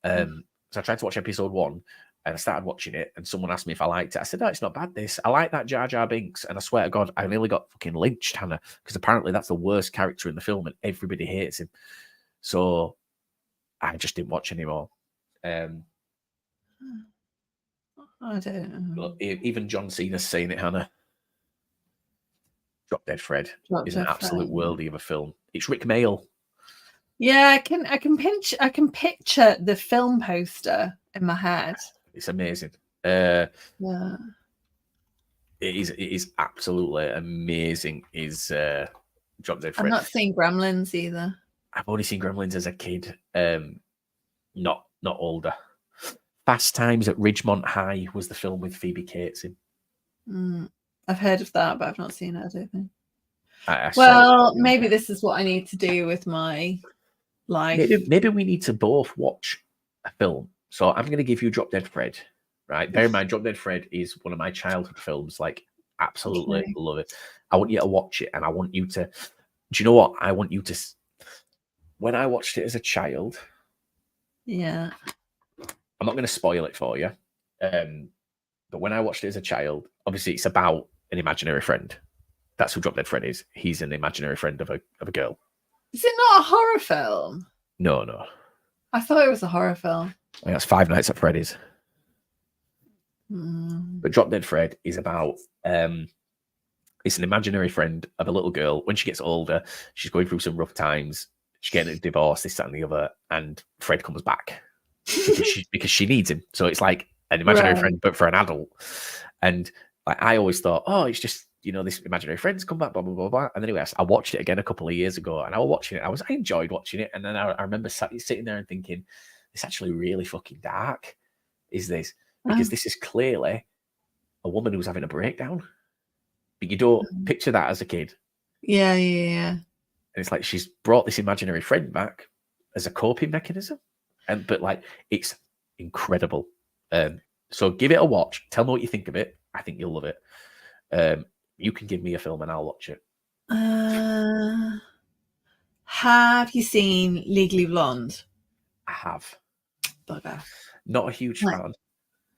So I tried to watch episode 1, and I started watching it, and someone asked me if I liked it. I said, "No, it's not bad, this. I like that Jar Jar Binks." And I swear to God, I nearly got fucking lynched, Hannah, because apparently that's the worst character in the film, and everybody hates him. So I just didn't watch anymore. I don't know. Look, even John Cena's saying it, Hannah. Drop Dead Fred is an absolute worldie of a film. It's Rick Mayall. Yeah, I can picture the film poster in my head. It's amazing. Yeah. It is absolutely amazing. Is Drop Dead Fred. I've not seen Gremlins either. I've only seen Gremlins as a kid, not older. Fast Times at Ridgemont High was the film with Phoebe Cates in. I've heard of that, but I've not seen it, I don't think. Well, maybe this is what I need to do with my life. Maybe we need to both watch a film. So I'm going to give you Drop Dead Fred, right? Bear in mind, Drop Dead Fred is one of my childhood films. Like, absolutely love it. I want you to watch it, and I want you to... Do you know what? I want you to... When I watched it as a child... Yeah. I'm not going to spoil it for you. But when I watched it as a child, obviously it's about an imaginary friend. That's who Drop Dead Fred is. He's an imaginary friend of a girl. Is it not a horror film? No. I thought it was a horror film. I think that's Five Nights at Freddy's. But Drop Dead Fred is about it's an imaginary friend of a little girl. When she gets older, she's going through some rough times. She's getting a divorce, this, that, and the other, and Fred comes back because she needs him. So it's like an imaginary friend, but for an adult. And like I always thought, oh, it's just, you know, this imaginary friend's come back, blah blah blah blah. And then anyway, I watched it again a couple of years ago, and I was watching it. I enjoyed watching it, and then I remember sitting there and thinking, it's actually really fucking dark. Is this because this is clearly a woman who's having a breakdown, but you don't picture that as a kid. Yeah. And it's like she's brought this imaginary friend back as a coping mechanism, but like it's incredible. So give it a watch. Tell me what you think of it. I think you'll love it. You can give me a film and I'll watch it. Have you seen Legally Blonde? I have. Bugger. Not a huge fan.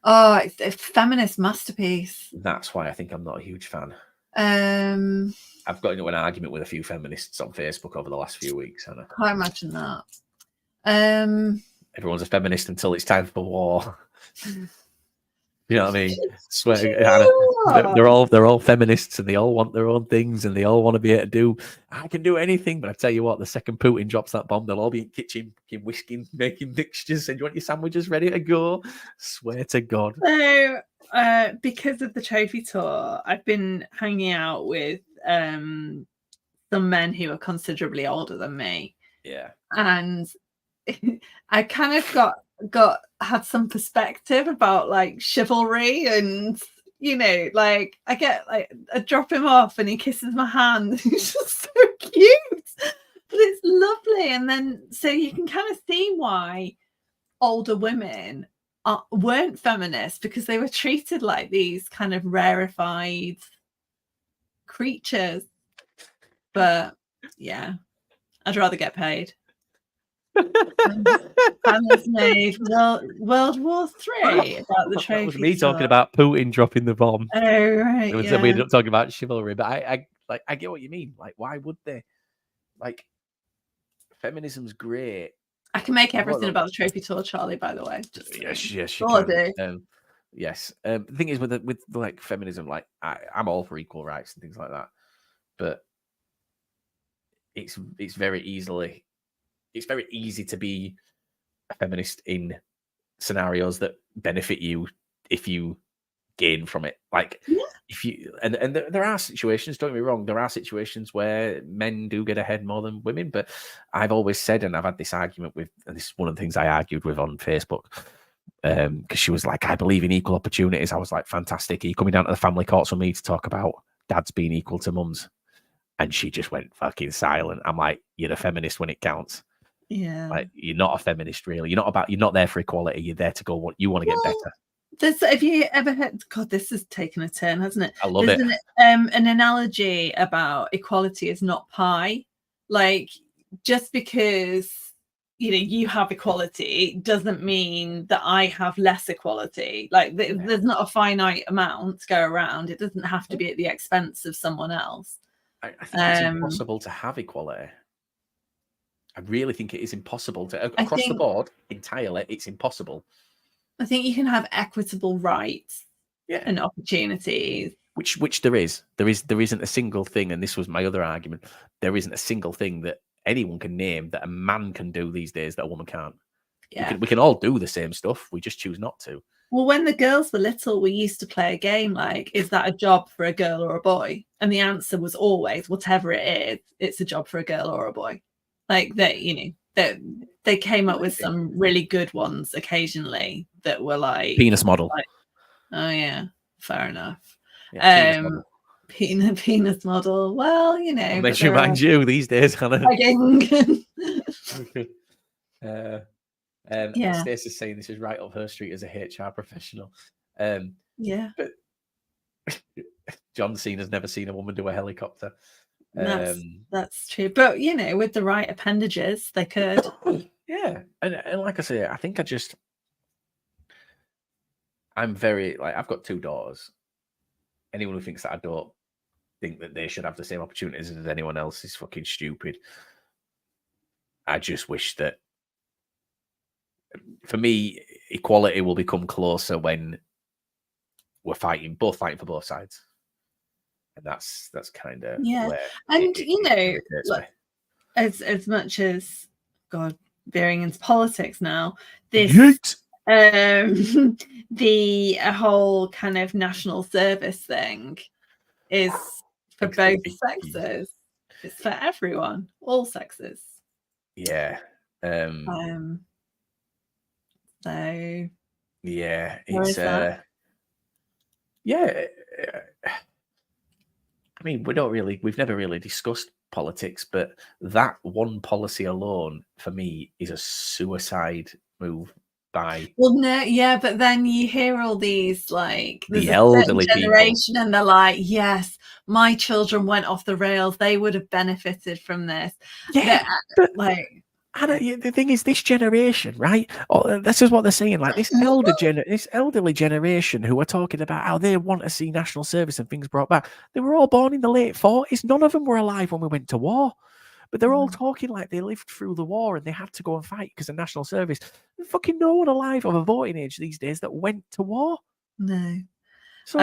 Oh, it's a feminist masterpiece. That's why I think I'm not a huge fan. I've got into an argument with a few feminists on Facebook over the last few weeks, Hannah. Can't imagine that. Everyone's a feminist until it's time for war. You know what I mean? Swear, Hannah, they're all feminists and they all want their own things and they all want to be able to do. I can do anything, but I tell you what, the second Putin drops that bomb, they'll all be in the kitchen, whisking, making mixtures. And you want your sandwiches ready to go? Swear to God. So, because of the trophy tour, I've been hanging out with some men who are considerably older than me. Yeah, and I kind of had some perspective about like chivalry, and you know, like I drop him off and he kisses my hand. He's just so cute, but it's lovely. And then so you can kind of see why older women weren't feminists, because they were treated like these kind of rarefied creatures. But yeah, I'd rather get paid. Hannah's made World War III about the trophy. That was me talking about Putin dropping the bomb. Oh right. Then we ended up talking about chivalry, but I get what you mean. Like, why would they? Like, feminism's great. I can make everything about the trophy tour, Charlie. By the way, yes, you can. Yes. The thing is with like feminism, like I'm all for equal rights and things like that, but it's very easy to be a feminist in scenarios that benefit you if you gain from it. Like Yeah. if you and there are situations, don't get me wrong, there are situations where men do get ahead more than women, but I've always said, and I've had this argument with, and this is one of the things I argued with on Facebook, because she was like, I believe in equal opportunities. I was like, fantastic. Are you coming down to the family courts with me to talk about dads being equal to mums? And she just went fucking silent. I'm like, you're a feminist when it counts. Yeah. Like, you're not a feminist, really. You're not there for equality. You're there to go what you want to get better. Have you ever heard? God, this has taken a turn, hasn't it? I love There's it. An analogy about equality is not pie. Like, just because you have equality doesn't mean that I have less equality. Like, there's not a finite amount to go around. It doesn't have to be at the expense of someone else. I think it's impossible to have equality. I really think it is impossible to across the board entirely. It's impossible. I think you can have equitable rights, yeah, and opportunities. Which there is. There isn't a single thing, and this was my other argument. There isn't a single thing that anyone can name that a man can do these days that a woman can't. Yeah, we can all do the same stuff. We just choose not to. Well, when the girls were little, we used to play a game like, is that a job for a girl or a boy? And the answer was always, whatever it is, it's a job for a girl or a boy. Like they came up with some really good ones occasionally that were like penis model. Like, oh yeah, fair enough. Yeah, penis model. Well, what makes you mind you these days, Hannah? Stacey's saying this is right up her street as a HR professional. Yeah. But John Cena's never seen a woman do a helicopter. That's true. But with the right appendages, they could. Yeah. And like I say, I think I'm very I've got 2 daughters. Anyone who thinks that I don't think that they should have the same opportunities as anyone else is fucking stupid. I just wish that, for me, equality will become closer when we're both fighting for both sides, and that's kind of where. And as much as God veering into politics now, this the whole kind of national service thing is for both sexes. It's for everyone, all sexes. Yeah. So yeah, it's yeah. I mean, we've never really discussed politics, but that one policy alone for me is a suicide move. Well, no, yeah, but then you hear all these the elderly generation, people, and they're like, "Yes, my children went off the rails; they would have benefited from this." Yeah, but the thing is, this generation, right? This is what they're saying. Like this elderly generation who are talking about how they want to see national service and things brought back. They were all born in the late 40s. None of them were alive when we went to war. But they're all talking like they lived through the war and they had to go and fight because of national service. There's fucking no one alive of a voting age these days that went to war. No. So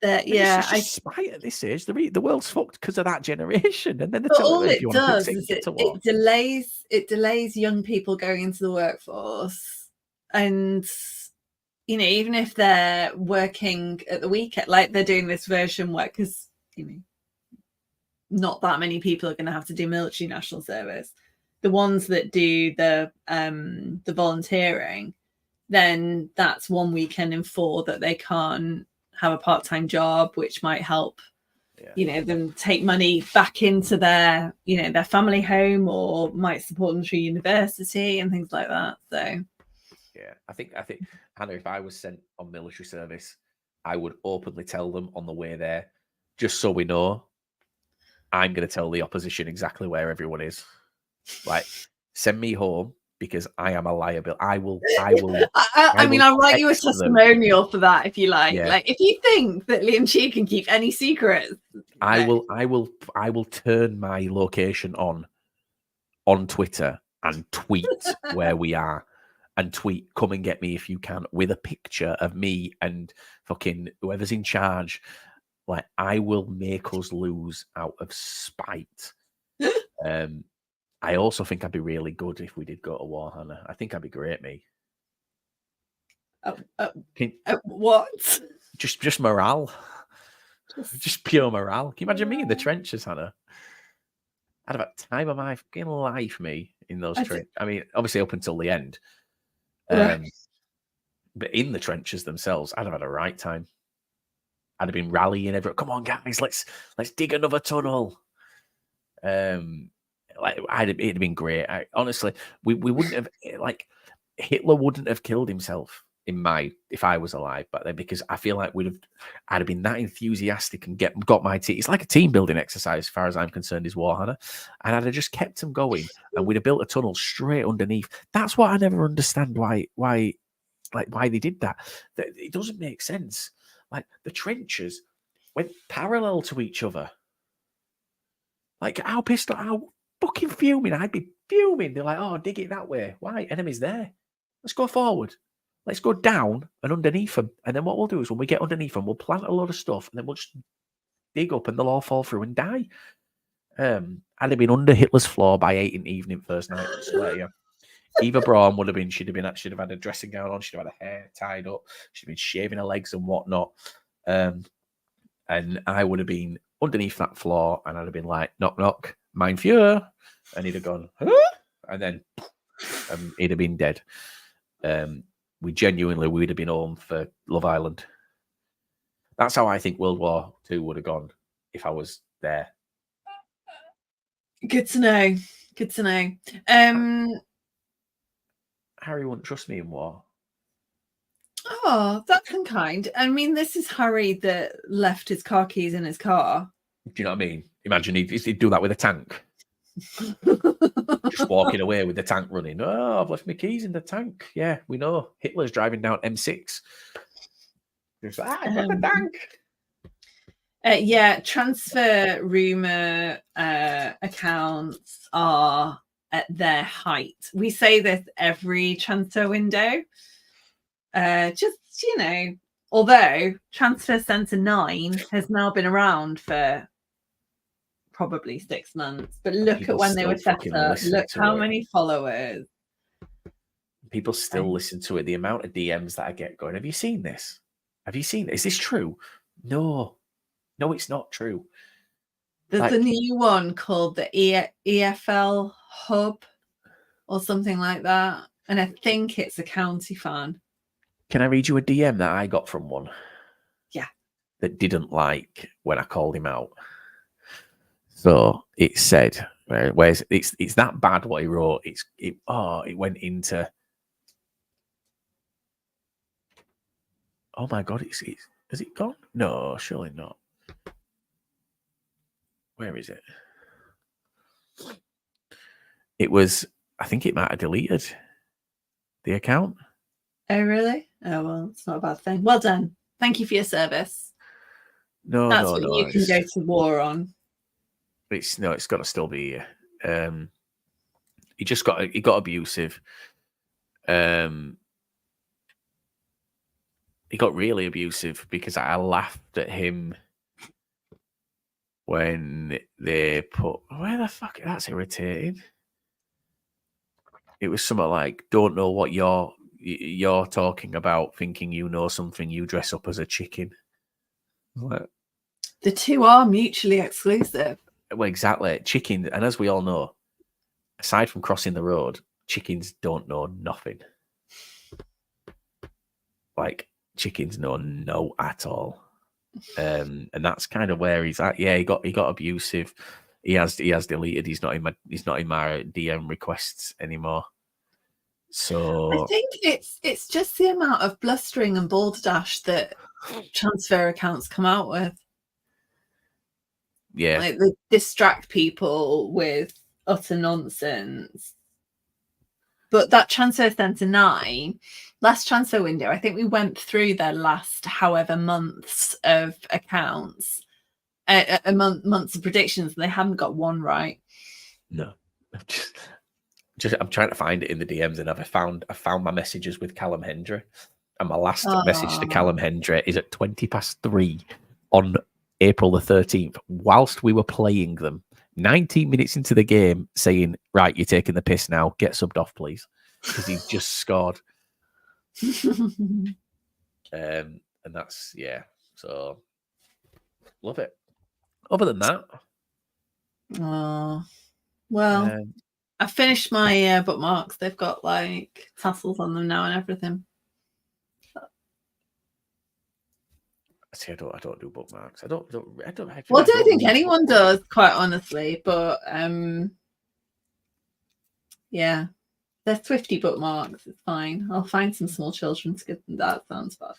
it's spite at this age. The world's fucked because of that generation. And then all it does is it delays young people going into the workforce. And even if they're working at the weekend, like they're doing this version work, because not that many people are going to have to do military national service. The ones that do the volunteering, then that's one weekend in 4 that they can't have a part-time job, which might help them take money back into their their family home, or might support them through university and things like that. So yeah, I think Hannah, if I was sent on military service, I would openly tell them on the way there, just so we know, I'm going to tell the opposition exactly where everyone is. Like, send me home because I am a liability. I will. I mean, I'll write you a testimonial for that if you like. Yeah. Like, if you think that Liam Chi can keep any secrets, I will turn my location on Twitter and tweet where we are, and tweet, "Come and get me if you can," with a picture of me and fucking whoever's in charge. Like, I will make us lose out of spite. I also think I'd be really good if we did go to war, Hannah. I think I'd be great, me. What? Just morale. Just pure morale. Can you imagine me in the trenches, Hannah? I'd have a time of my fucking life, me, in those trenches. I mean, obviously up until the end. But in the trenches themselves, I'd have had a right time. I'd have been rallying everyone. Come on, guys, let's dig another tunnel. It'd have been great. Honestly, we wouldn't have, like, Hitler wouldn't have killed himself if I was alive back then, because I feel like I'd have been that enthusiastic and got my team. It's like a team building exercise, as far as I'm concerned, is war, Hannah. And I'd have just kept them going, and we'd have built a tunnel straight underneath. That's what I never understand why they did that. It doesn't make sense. Like, the trenches went parallel to each other. Like, how fucking fuming. I'd be fuming. They're like, oh, dig it that way. Why? Enemy's there. Let's go forward. Let's go down and underneath them. And then what we'll do is when we get underneath them, we'll plant a load of stuff, and then we'll just dig up and they'll all fall through and die. I'd have been under Hitler's floor by 8 in the evening first night, I swear to you. Eva Braun she'd have had a dressing gown on, she'd have had her hair tied up, she'd been shaving her legs and whatnot. And I would have been underneath that floor, and I'd have been like, knock, knock, mein Führer. And he'd have gone, huh? And then he'd have been dead. We'd have been home for Love Island. That's how I think World War II would have gone if I was there. Good to know. Good to know. Harry wouldn't trust me in war. Oh, that's unkind. I mean, this is Harry that left his car keys in his car. Do you know what I mean? Imagine he'd do that with a tank. Just walking away with the tank running. Oh, I've left my keys in the tank. Yeah, we know. Hitler's driving down M6. Just like, I've got the tank. Yeah, transfer rumor accounts are at their height. We say this every transfer window. Although Transfer Centre 9 has now been around for probably 6 months, but look at when they were set up. Look how many followers. People still listen to it. The amount of DMs that I get going, have you seen this? Have you seen this? Is this true? No, it's not true. There's a new one called the EFL Hub or something like that. And I think it's a county fan. Can I read you a DM that I got from one? Yeah. That didn't like when I called him out. So it said, where's it's that bad what he wrote. It went into. Oh my God, has it gone? No, surely not. Where is it? It was, I think it might have deleted the account. Oh, really? Oh, well, it's not a bad thing. Well done. Thank you for your service. That's what you can go to war on. It's got to still be here. He got abusive. He got really abusive because I laughed at him when they put, where the fuck, that's irritating. It was something like, don't know what you're talking about, thinking you know something, you dress up as a chicken. What? The two are mutually exclusive. Well, exactly. Chicken, and as we all know, aside from crossing the road, chickens don't know nothing. Like, chickens know no at all. And that's kind of where he's at. Yeah, he got abusive. He has deleted. He's not in my DM requests anymore. So I think it's just the amount of blustering and balderdash that transfer accounts come out with. Yeah, like they distract people with utter nonsense. But that Transfer Centre 9, last transfer window, I think we went through their last however months of accounts, months of predictions, and they haven't got one right. No, I'm trying to find it in the DMs, and I found my messages with Callum Hendry, and my last message to Callum Hendry is at 3:20 on April the 13th, whilst we were playing them. 19 minutes into the game saying, right, you're taking the piss now, get subbed off, please. Because he just scored. And that's, yeah. So, love it. Other than that. Oh, well, I finished my bookmarks. They've got like tassels on them now and everything. See, I don't do bookmarks. I don't think anyone does, quite honestly. But yeah, they're Swifty bookmarks. It's fine. I'll find some small children to give them. That sounds bad.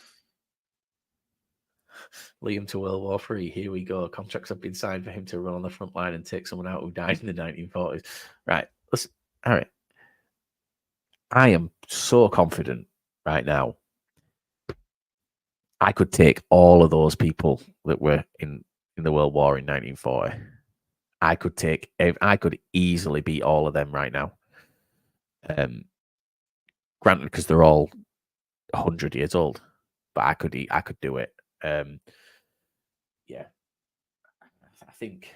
Liam to World War III. Here we go. Contracts have been signed for him to run on the front line and take someone out who died in the 1940s. Right. Listen. All right. I am so confident right now. I could take all of those people that were in the World War in 1940. I could easily beat all of them right now. Granted, because they're all 100 years old, but I could do it. Yeah, I think.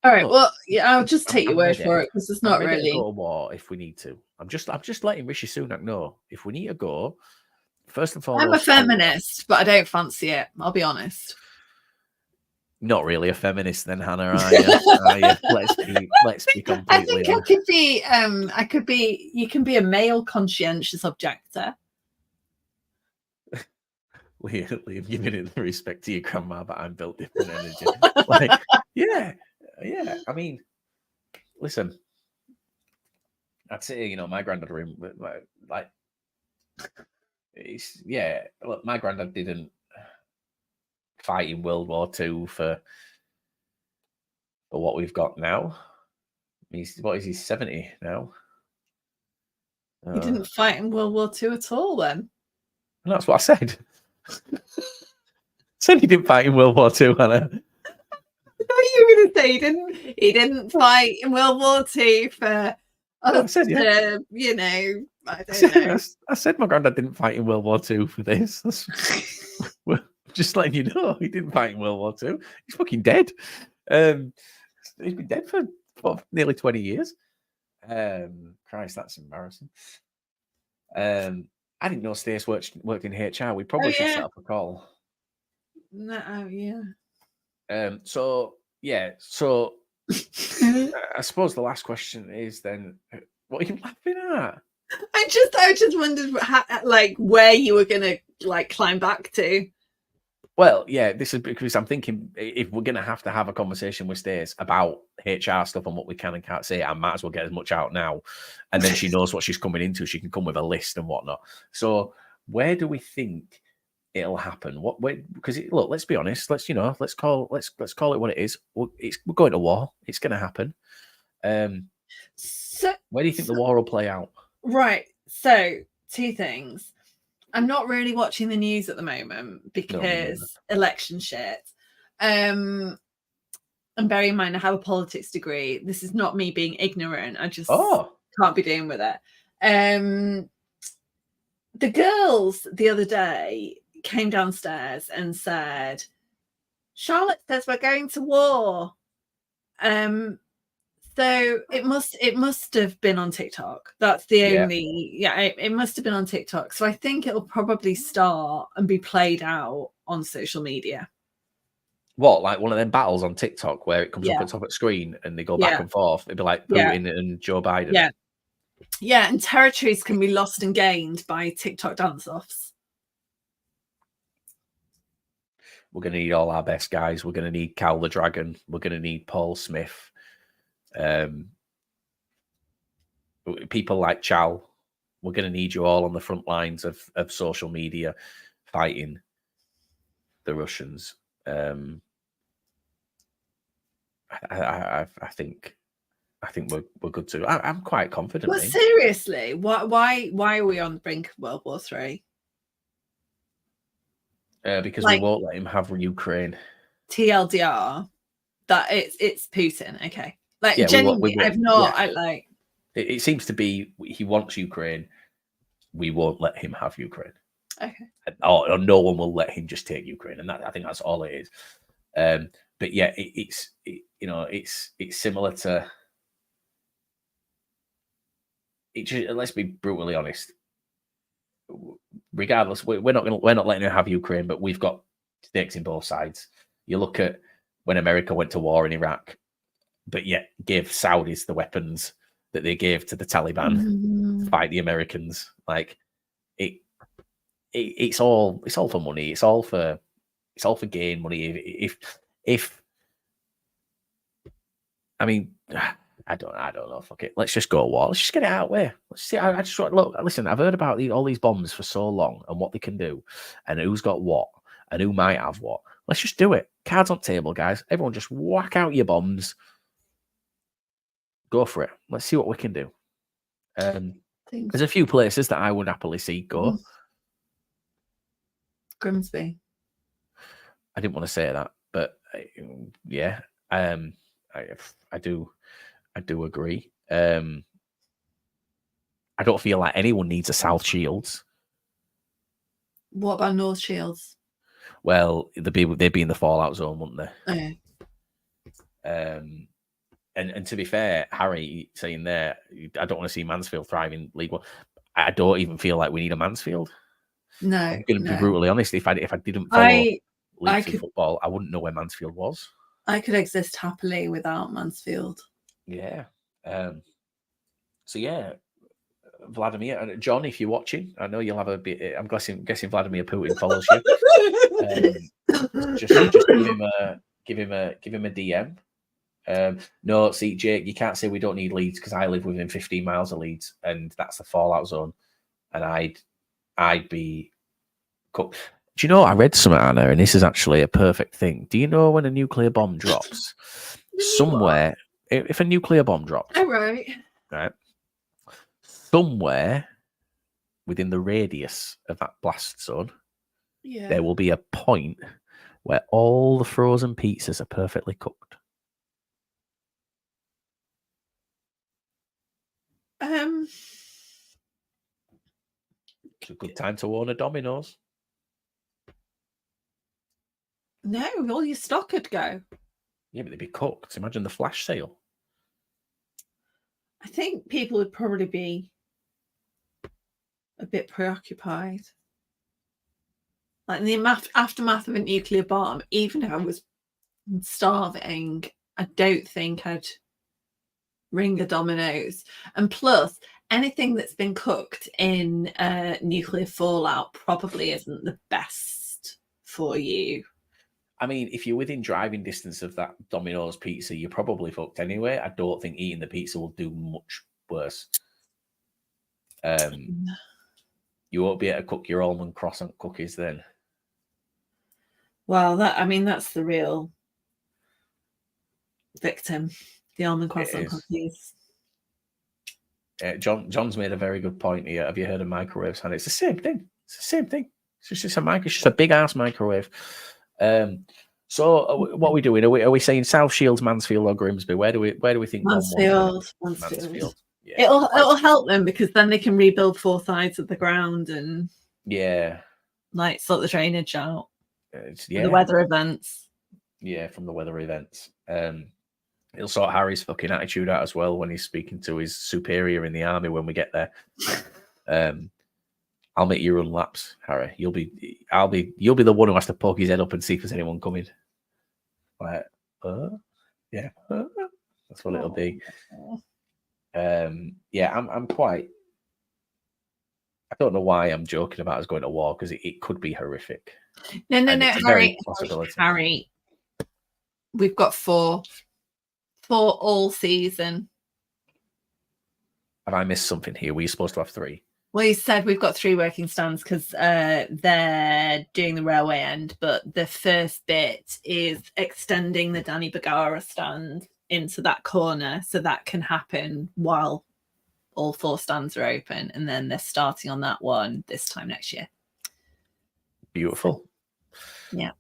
All right. Look, well, yeah, I'll just take your word for it because it's not really. To go to war if we need to. I'm just letting Rishi Sunak know if we need to go. First and foremost, I'm a feminist, but I don't fancy it. I'll be honest. Not really a feminist, then, Hannah. Are you? Let's be completely. I think I could be. You can be a male conscientious objector. Liam, giving it the respect to your grandma, but I'm built different energy. Like, yeah. I mean, listen, I'd say, my granddad, like, look, my granddad didn't fight in World War II for what we've got now. He's 70 now. He didn't fight in World War II at all then. And that's what I said. Said he didn't fight in World War II, Hannah. I thought you were going to say he didn't fight in World War II for us to, I don't know. I said my granddad didn't fight in World War II for this. Just letting you know, he didn't fight in World War II. He's fucking dead. He's been dead for nearly 20 years. Christ, that's embarrassing. I didn't know Stace worked in HR. We probably should set up a call. No, yeah. So I suppose the last question is then, what are you laughing at? I just wondered where you were gonna climb back to. Well, yeah, this is because I'm thinking if we're gonna have to have a conversation with Stace about HR stuff and what we can and can't say, I might as well get as much out now, and then she knows what she's coming into. She can come with a list and whatnot. So, where do we think it'll happen? Because look, let's be honest. Let's call it what it is. We're going to war. It's going to happen. So, where do you think the war will play out? Right. So, two things. I'm not really watching the news at the moment because election shit. And bear in mind, I have a politics degree. This is not me being ignorant. I just can't be dealing with it. The girls the other day came downstairs and said, Charlotte says we're going to war. So it must have been on TikTok. That's the only it must have been on TikTok. So I think it'll probably start and be played out on social media. What, like one of them battles on TikTok where it comes up at the top of the screen and they go back and forth? It'd be like Putin and Joe Biden. Yeah, and territories can be lost and gained by TikTok dance-offs. We're going to need all our best guys. We're going to need Cal the Dragon. We're going to need Paul Smith. People like Chow. We're going to need you all on the front lines of social media fighting the Russians. I think we're good to. I'm quite confident. But seriously, why are we on the brink of World War III? Because we won't let him have Ukraine. TLDR, that it's Putin. Okay, genuinely, I've not. It seems to be he wants Ukraine. We won't let him have Ukraine. Okay. Or no one will let him just take Ukraine, and I think that's all it is. but yeah, it's similar to. Let's be brutally honest. Regardless, we're not letting her have Ukraine, but we've got stakes in both sides. You look at when America went to war in Iraq, but yet gave Saudis the weapons that they gave to the Taliban to fight the Americans. Like it's all for money. It's all for gain money. If I mean, I don't know. Fuck it. Let's just go to war. Let's just get it out of the way. Let's see. I just want look. Listen, I've heard about all these bombs for so long and what they can do, and who's got what, and who might have what. Let's just do it. Cards on table, guys. Everyone, just whack out your bombs. Go for it. Let's see what we can do. There's a few places that I would happily see go. Grimsby. I didn't want to say that, but yeah, I do agree. I don't feel like anyone needs a South Shields. What about North Shields? Well, they'd be in the fallout zone, wouldn't they? Oh. And to be fair, Harry saying there, I don't want to see Mansfield thrive in League One. I don't even feel like we need a Mansfield. No, I'm going to be brutally honest. If I didn't follow League Two football, I wouldn't know where Mansfield was. I could exist happily without Mansfield. Yeah. So yeah, Vladimir and John, if you're watching, I know you'll have a bit. I'm guessing Vladimir Putin follows you. Just give him a DM. No, see, Jake, you can't say we don't need Leeds because I live within 15 miles of Leeds, and that's the fallout zone, and I'd be cooked. Do you know, I read something, Anna, and this is actually a perfect thing. Do you know when a nuclear bomb drops? Somewhere, if a nuclear bomb drops, right, somewhere within the radius of that blast zone, there will be a point where all the frozen pizzas are perfectly cooked. It's a good time to own a Domino's. No, all your stock could go. Yeah, but they'd be cooked. Imagine the flash sale. I think people would probably be a bit preoccupied. Like in the aftermath of a nuclear bomb, even if I was starving, I don't think I'd ring the Domino's. And plus, anything that's been cooked in nuclear fallout probably isn't the best for you. I mean, if you're within driving distance of that Domino's pizza, you're probably fucked anyway. I don't think eating the pizza will do much worse. You won't be able to cook your almond croissant cookies then. Well, that's the real victim, the almond croissant cookies. John's made a very good point here. Have you heard of microwaves? And it's the same thing. It's just a big ass microwave. So what are we doing? Are we saying South Shields, Mansfield, or Grimsby? Where do we think Mansfield? Yeah. It'll help them because then they can rebuild 4 sides of the ground and like sort the drainage out. The weather events. Yeah, from the weather events. It'll sort Harry's fucking attitude out as well when he's speaking to his superior in the army when we get there. I'll make you run laps, Harry. You'll be the one who has to poke his head up and see if there's anyone coming. Like, yeah, that's what it'll be. Yeah, I'm quite. I don't know why I'm joking about us going to war because it could be horrific. No, Harry. We've got 4 all season. Have I missed something here? Were you supposed to have 3? Well, you said we've got 3 working stands because they're doing the railway end, but the first bit is extending the Danny Bagara stand into that corner, so that can happen while all 4 stands are open, and then they're starting on that one this time next year. Beautiful. Yeah.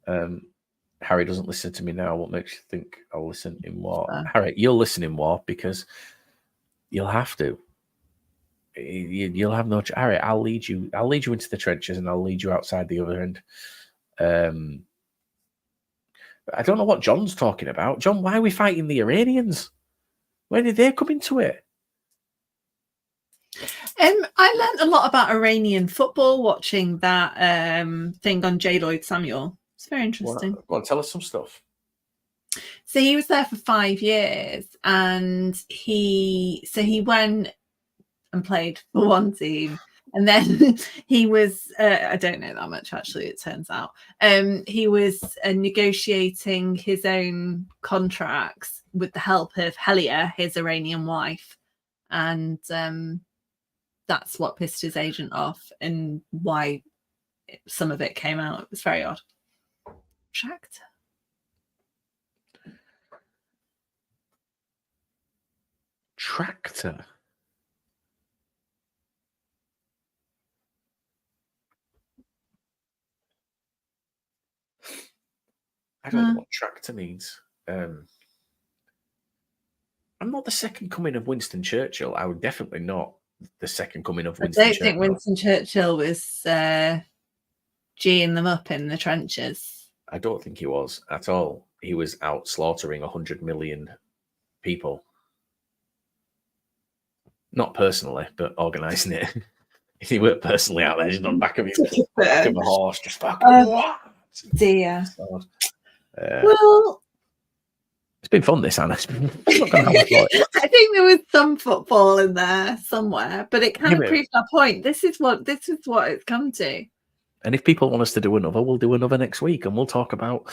Harry doesn't listen to me now. What makes you think I'll listen in war? Harry, you'll listen in war because you'll have to. You'll have no. Harry, I'll lead you into the trenches, and I'll lead you outside the other end. I don't know what John's talking about. John, why are we fighting the Iranians? Where did they come into it? I learned a lot about Iranian football watching that thing on J. Lloyd Samuel. It's very interesting. Go on, tell us some stuff. So he was there for 5 years, and he went and played for one team, and then he was I don't know that much actually, it turns out. He was negotiating his own contracts with the help of Helia, his Iranian wife, and that's what pissed his agent off and why some of it came out. It was very odd. Shakhtar. Tractor. I don't know what tractor means. I'm not the second coming of Winston Churchill. I would definitely not the second coming of Winston Churchill. I don't think Winston Churchill was G'ing them up in the trenches. I don't think he was at all. He was out slaughtering 100 million people. Not personally, but organising it. He weren't personally out there, just on the back of a horse, just fucking what? Dear. Well, it's been fun, this, Anna. I think there was some football in there somewhere, but it kind of proves our point. This is what it's come to. And if people want us to do another, we'll do another next week, and we'll talk about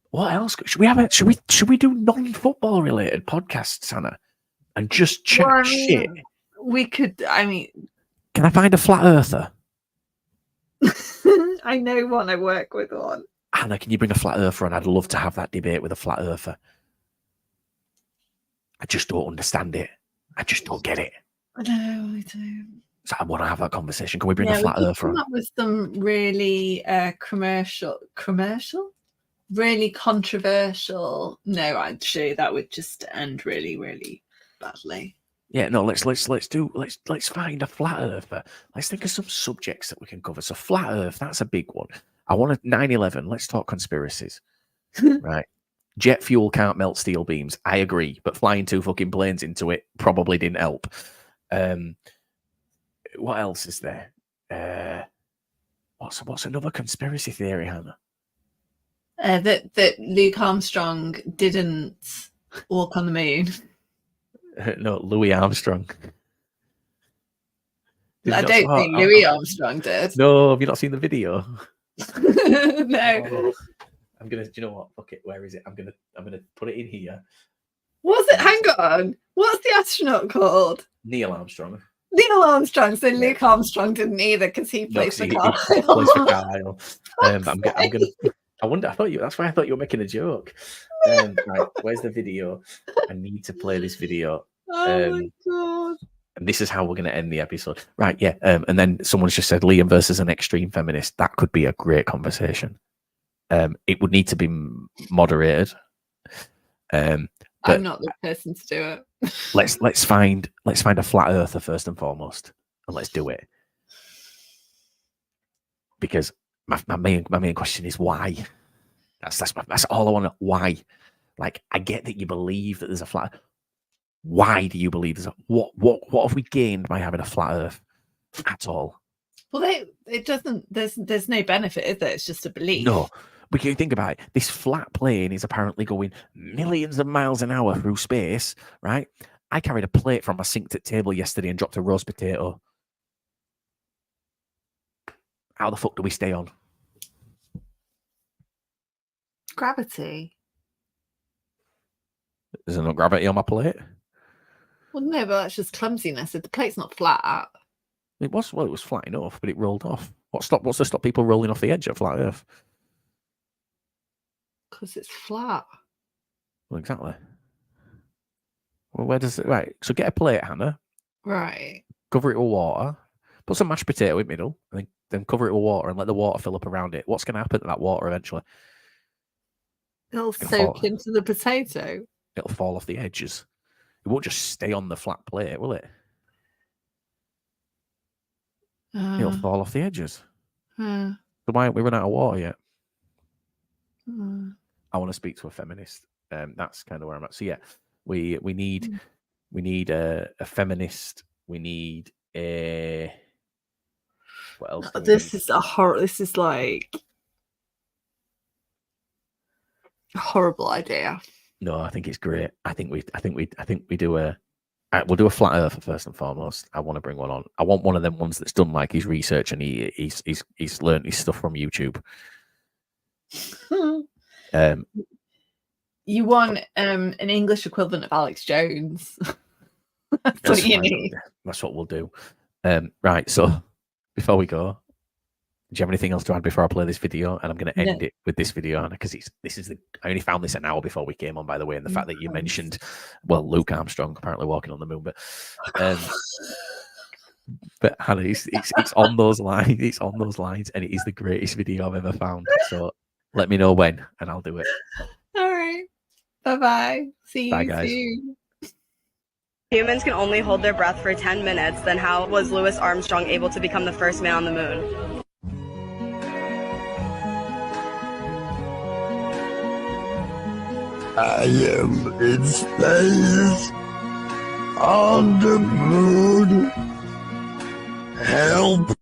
what else. Should we do non-football related podcasts, Anna, and just chat shit? We could. I mean, can I find a flat earther? I know one. I work with one. Anna, can you bring a flat earther on? I'd love to have that debate with a flat earther. I just don't understand it. I just don't get it. No, I don't. So I want to have that conversation. Can we bring a flat earther on? Come up with some really really controversial. No, actually, that would just end really, really badly. Yeah, no. Let's find a flat earther. Let's think of some subjects that we can cover. So flat Earth, that's a big one. I want a 9/11. Let's talk conspiracies, right? Jet fuel can't melt steel beams. I agree, but flying 2 fucking planes into it probably didn't help. What else is there? What's another conspiracy theory, Hannah? That Luke Armstrong didn't walk on the moon. No, Louis Armstrong. I don't think Louis Armstrong did. No, have you not seen the video? No. I'm gonna. Do you know what? Fuck it. Where is it? I'm gonna put it in here. What's it? Hang on. What's the astronaut called? Neil Armstrong. Neil Armstrong. So Luke Armstrong didn't either because he plays for Carlisle. He plays for Carlisle. I'm gonna. I wonder. That's why I thought you were making a joke. Right. Where's the video? I need to play this video. Oh my god. And this is how we're going to end the episode. Right, yeah. And then someone's just said Liam versus an extreme feminist. That could be a great conversation. It would need to be moderated. I'm not the person to do it. let's find a flat earther first and foremost, and let's do it. Because my main question is why. That's all I want to know. Why? Like, I get that you believe that there's a flat. Why do you believe there's a what have we gained by having a flat Earth at all? Well, it doesn't. There's no benefit, is there? It's just a belief. No, but can you think about it? This flat plane is apparently going millions of miles an hour through space, right? I carried a plate from my sink at table yesterday and dropped a roast potato. How the fuck do we stay on? Gravity. Is there no gravity on my plate? Well, no, but that's just clumsiness. If the plate's not flat. It was flat enough, but it rolled off. What's to stop people rolling off the edge of flat Earth? Because it's flat. Well, exactly. Well, where does it? Right. So get a plate, Hannah. Right. Cover it with water. Put some mashed potato in the middle, and then cover it with water and let the water fill up around it. What's going to happen to that water eventually? It'll soak into the potato. It'll fall off the edges. It won't just stay on the flat plate, will it? It'll fall off the edges. So why haven't we run out of water yet? I want to speak to a feminist. That's kind of where I'm at. So yeah, we need a feminist. We need a what else? Do we This need? is a horror. This is like a horrible idea. No, I think it's great. I think we do we'll do a flat earther first and foremost. I want to bring one on. I want one of them ones that's done like his research and he's learned his stuff from YouTube. You want an English equivalent of Alex Jones. That's what you need. That's what we'll do. Right, so before we go, do you have anything else to add before I play this video? And I'm going to end it with this video, because I only found this an hour before we came on, by the way, and the fact that you mentioned, well, Luke Armstrong apparently walking on the moon, but Hannah, it's on those lines. It's on those lines, and it is the greatest video I've ever found. So let me know when, and I'll do it. All right. Bye-bye. See you guys. soon. Humans can only hold their breath for 10 minutes. Then how was Louis Armstrong able to become the first man on the moon? I am in space on the moon. Help!